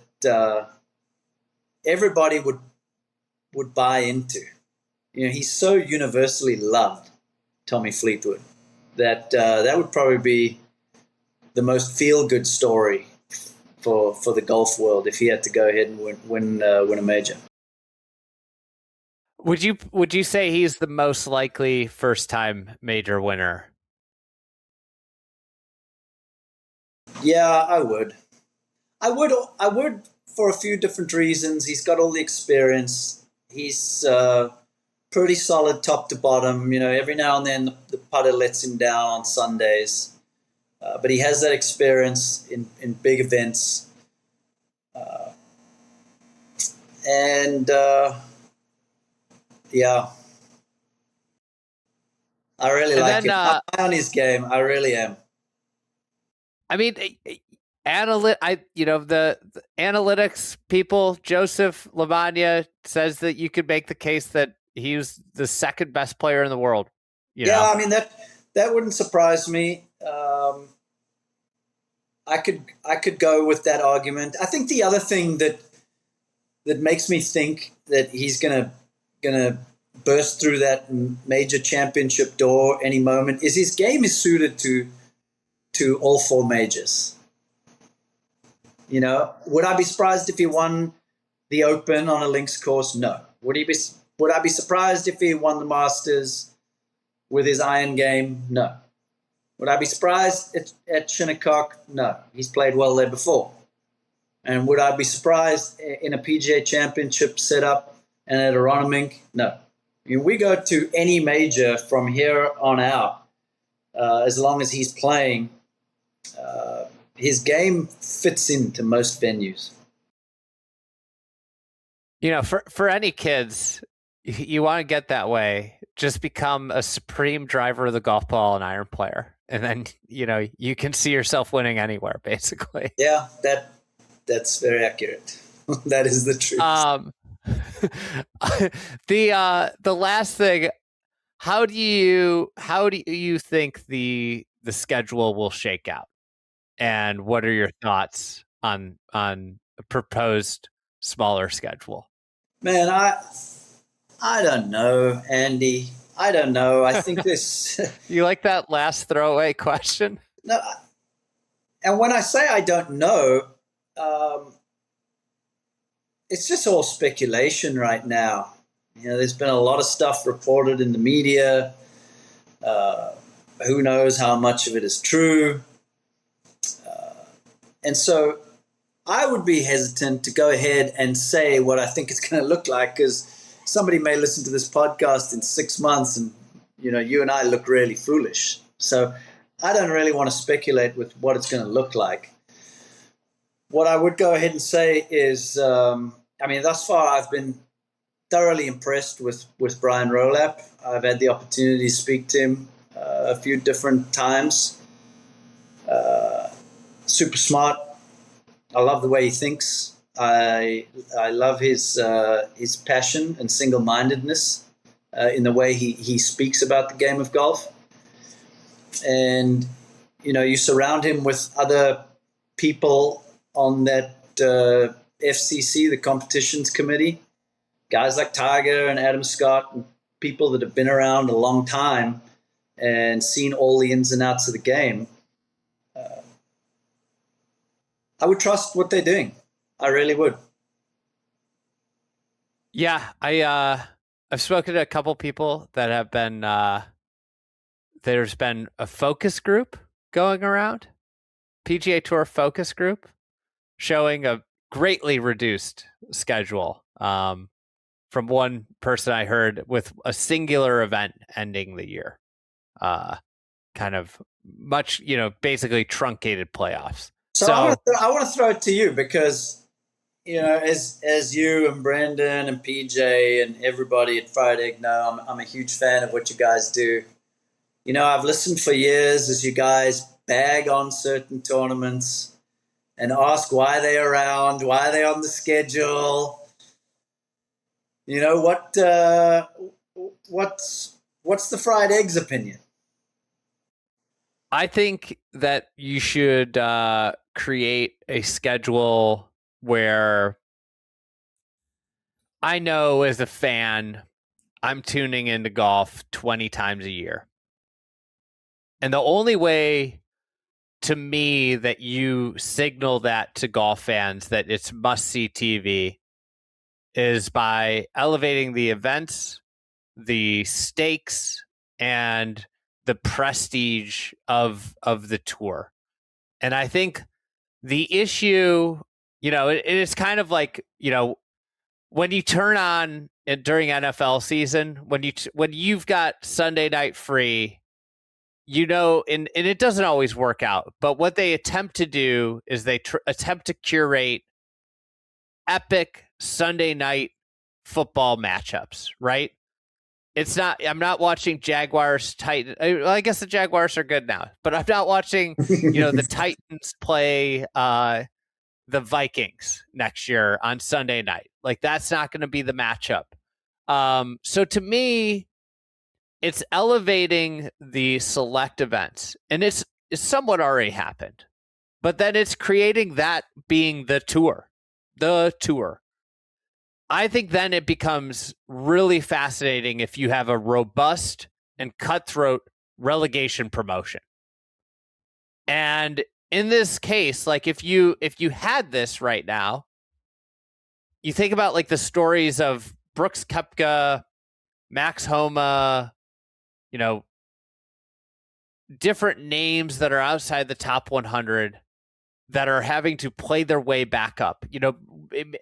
everybody would buy into. He's so universally loved, Tommy Fleetwood, that would probably be the most feel-good story for the golf world if he had to go ahead and win a major. Would you say he's the most likely first-time major winner? Yeah, I would. I would for a few different reasons. He's got all the experience. He's pretty solid top to bottom. Every now and then the putter lets him down on Sundays. but he has that experience in big events. And yeah, I really And like then, him. I'm high on his game. I really am. I mean, the analytics people, Joseph Lavagna says that you could make the case that he was the second best player in the world. I mean that wouldn't surprise me. I could go with that argument. I think the other thing that makes me think that he's gonna burst through that major championship door any moment is his game is suited to all four majors. Would I be surprised if he won the Open on a links course? No. Would I be surprised if he won the Masters with his iron game? No. Would I be surprised at Shinnecock? No. He's played well there before. And would I be surprised in a PGA Championship setup and at a Ronimink? No. I mean, we go to any major from here on out, as long as he's playing. His game fits into most venues. For any kids, you want to get that way. Just become a supreme driver of the golf ball and iron player. And then, you can see yourself winning anywhere, basically. Yeah, that's very accurate. That is the truth. The last thing, how do you think the schedule will shake out? And what are your thoughts on a proposed smaller schedule? Man, I don't know, Andy. I don't know. I think this. You like that last throwaway question? No, and when I say I don't know, it's just all speculation right now. There's been a lot of stuff reported in the media. Who knows how much of it is true? And so I would be hesitant to go ahead and say what I think it's going to look like, because somebody may listen to this podcast in 6 months and, you and I look really foolish. So I don't really want to speculate with what it's going to look like. What I would go ahead and say is, thus far I've been thoroughly impressed with Brian Rowlap. I've had the opportunity to speak to him a few different times. Super smart. I love the way he thinks. I love his passion and single-mindedness in the way he speaks about the game of golf. And you surround him with other people on that FCC, the competitions committee, guys like Tiger and Adam Scott, and people that have been around a long time and seen all the ins and outs of the game. I would trust what they're doing. I really would. Yeah, I've spoken to a couple people that have been. There's been a focus group going around, PGA Tour focus group, showing a greatly reduced schedule. From one person I heard, with a singular event ending the year, kind of much, basically truncated playoffs. So I want to throw it to you because, as you and Brandon and PJ and everybody at Fried Egg know, I'm a huge fan of what you guys do. I've listened for years as you guys bag on certain tournaments and ask why they're around, why they're on the schedule. What's the Fried Egg's opinion? I think that you should create a schedule where I know as a fan, I'm tuning into golf 20 times a year. And the only way to me that you signal that to golf fans that it's must-see TV is by elevating the events, the stakes, and the prestige of the tour. And I think the issue, it is kind of like, when you turn on during NFL season, when you've got Sunday night free, and it doesn't always work out, but what they attempt to do is they attempt to curate epic Sunday night football matchups, right? I'm not watching Jaguars Titans. I guess the Jaguars are good now, but I'm not watching, the Titans play the Vikings next year on Sunday night. Like, that's not going to be the matchup. So to me, it's elevating the select events, and it's somewhat already happened, but then it's creating that being the tour. I think then it becomes really fascinating if you have a robust and cutthroat relegation promotion. And in this case, like if you had this right now, you think about like the stories of Brooks Koepka, Max Homa, different names that are outside the top 100 that are having to play their way back up.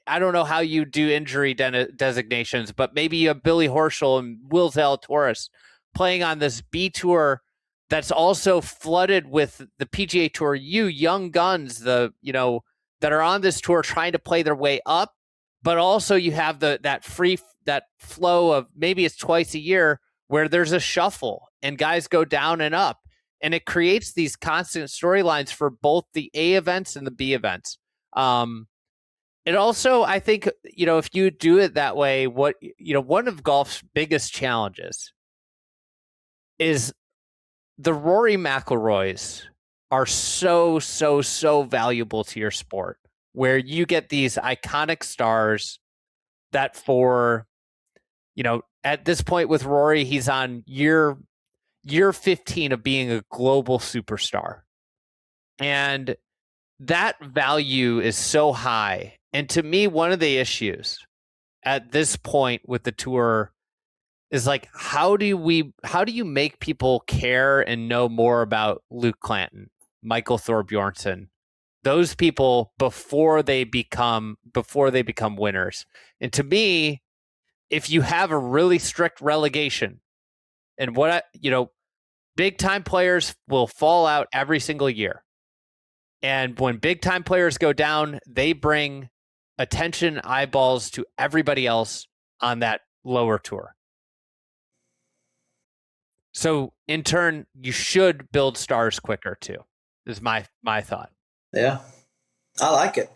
I don't know how you do injury designations, but maybe you have Billy Horschel and Will Zalatoris playing on this B tour that's also flooded with the PGA Tour young guns, that are on this tour trying to play their way up, but also you have that flow of maybe it's twice a year where there's a shuffle and guys go down and up. And it creates these constant storylines for both the A events and the B events. It also, I think, if you do it that way, one of golf's biggest challenges is the Rory McIlroys are so, so, so valuable to your sport, where you get these iconic stars that at this point with Rory, he's on year 15 of being a global superstar. And that value is so high. And to me, one of the issues at this point with the tour is like, how do you make people care and know more about Luke Clanton, Michael Thorbjornsen, those people before they become winners? And to me, if you have a really strict relegation, and big time players will fall out every single year. And when big time players go down, they bring attention, eyeballs to everybody else on that lower tour. So in turn, you should build stars quicker too, is my thought. Yeah, I like it.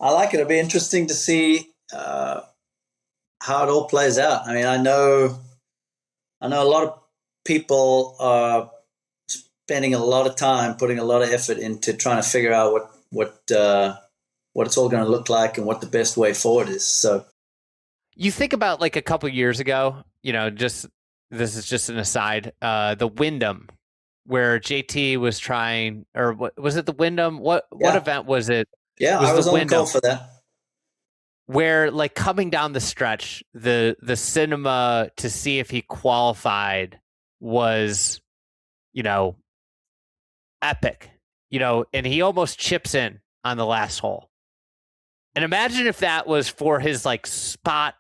It'll be interesting to see how it all plays out. I mean, I know a lot of people are spending a lot of time, putting a lot of effort into trying to figure out what it's all going to look like and what the best way forward is. So you think about like a couple years ago, this is just an aside, the Wyndham, where JT was trying, or what was it, the Wyndham? What event was it? Yeah, I was on the call for that. Where like coming down the stretch, the cinema to see if he qualified was, epic, and he almost chips in on the last hole. And imagine if that was for his like spot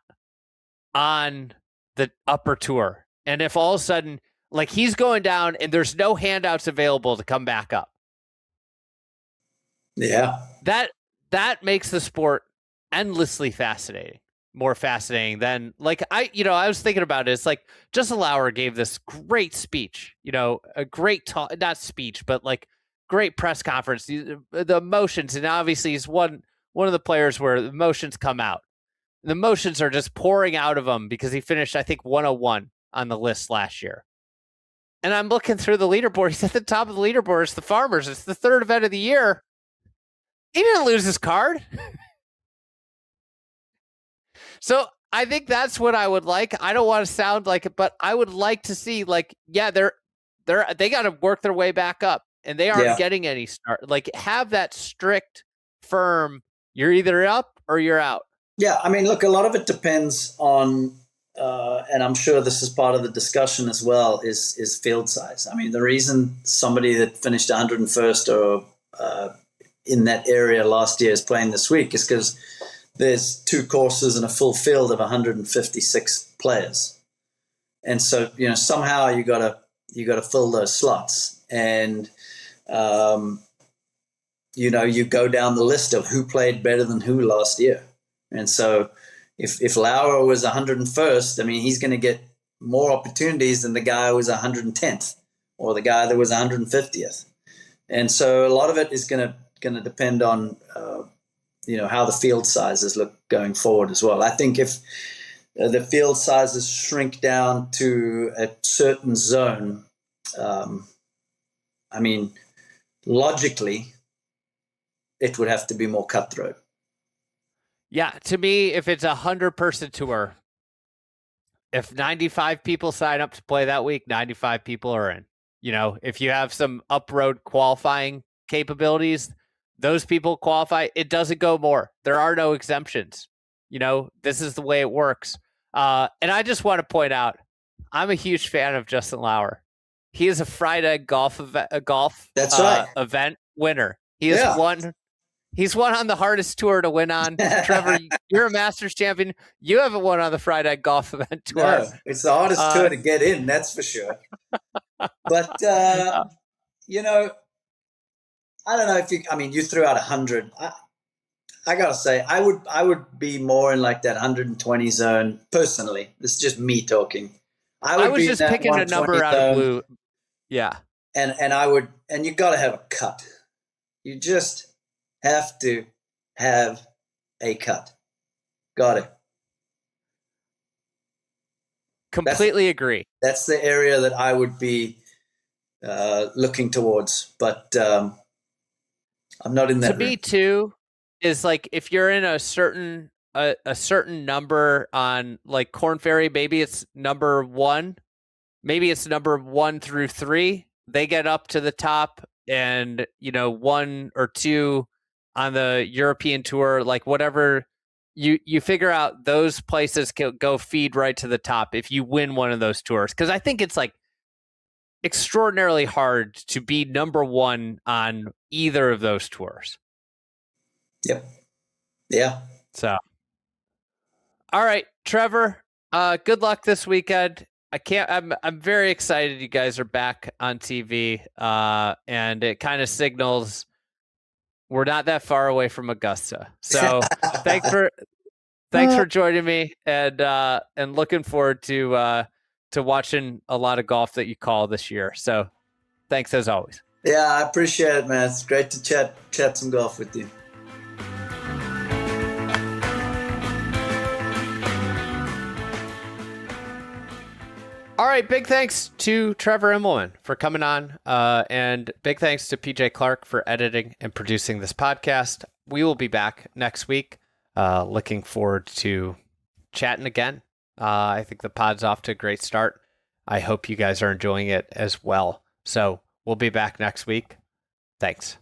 on the upper tour. And if all of a sudden, like he's going down and there's no handouts available to come back up. Yeah. That makes the sport endlessly fascinating. More fascinating than like I was thinking about it. It's like Justin Lauer gave this great speech, a great talk, not speech, but like great press conference. The emotions, and obviously he's one of the players where the emotions come out. The emotions are just pouring out of him because he finished, I think, 101 on the list last year. And I'm looking through the leaderboard. He's at the top of the leaderboard. It's the Farmers. It's the third event of the year. He didn't lose his card. So I think that's what I would like. I don't want to sound like it, but I would like to see, like, yeah, they got to work their way back up, and they aren't getting any start. Like, have that strict, firm. You're either up or you're out. Yeah, I mean, look, a lot of it depends on, and I'm sure this is part of the discussion as well, is field size. I mean, the reason somebody that finished 101st or in that area last year is playing this week is because there's two courses and a full field of 156 players. And so, somehow you got to you got to fill those slots. And, you go down the list of who played better than who last year. And so if Lauer was 101st, I mean, he's going to get more opportunities than the guy who was 110th or the guy that was 150th. And so a lot of it is going to depend on, how the field sizes look going forward as well. I think if the field sizes shrink down to a certain zone, logically, it would have to be more cutthroat. Yeah, to me, if it's 100-person tour, if 95 people sign up to play that week, 95 people are in. If you have some up-road qualifying capabilities, those people qualify. It doesn't go more. There are no exemptions. This is the way it works. And I just want to point out, I'm a huge fan of Justin Lauer. He is a Friday golf That's right. event winner. He has won. He's won on the hardest tour to win on. Trevor, you're a Masters champion. You haven't won on the Friday golf event tour. No, it's the hardest tour to get in, that's for sure. But, I don't know if you threw out 100. I got to say, I would be more in like that 120 zone personally. This is just me talking. I was just picking a number out of blue. Yeah. And you got to have a cut. You just have to have a cut. Got it. Completely agree. That's the area that I would be looking towards, but I'm not in that. To me too, is like if you're in a certain number on like Korn Ferry, maybe it's number 1, maybe it's number 1 through 3. They get up to the top, and 1 or 2 on the European tour, like whatever. You figure out those places can go feed right to the top if you win one of those tours. Because I think it's like extraordinarily hard to be number 1 on either of those tours. Yep. Yeah. So, all right, Trevor, good luck this weekend. I'm very excited you guys are back on TV. And it kind of signals we're not that far away from Augusta. So thanks for joining me, and looking forward to watching a lot of golf that you call this year. So thanks as always. Yeah, I appreciate it, man. It's great to chat some golf with you. All right, big thanks to Trevor Immelman for coming on, and big thanks to PJ Clark for editing and producing this podcast. We will be back next week. Looking forward to chatting again. I think the pod's off to a great start. I hope you guys are enjoying it as well. So we'll be back next week. Thanks.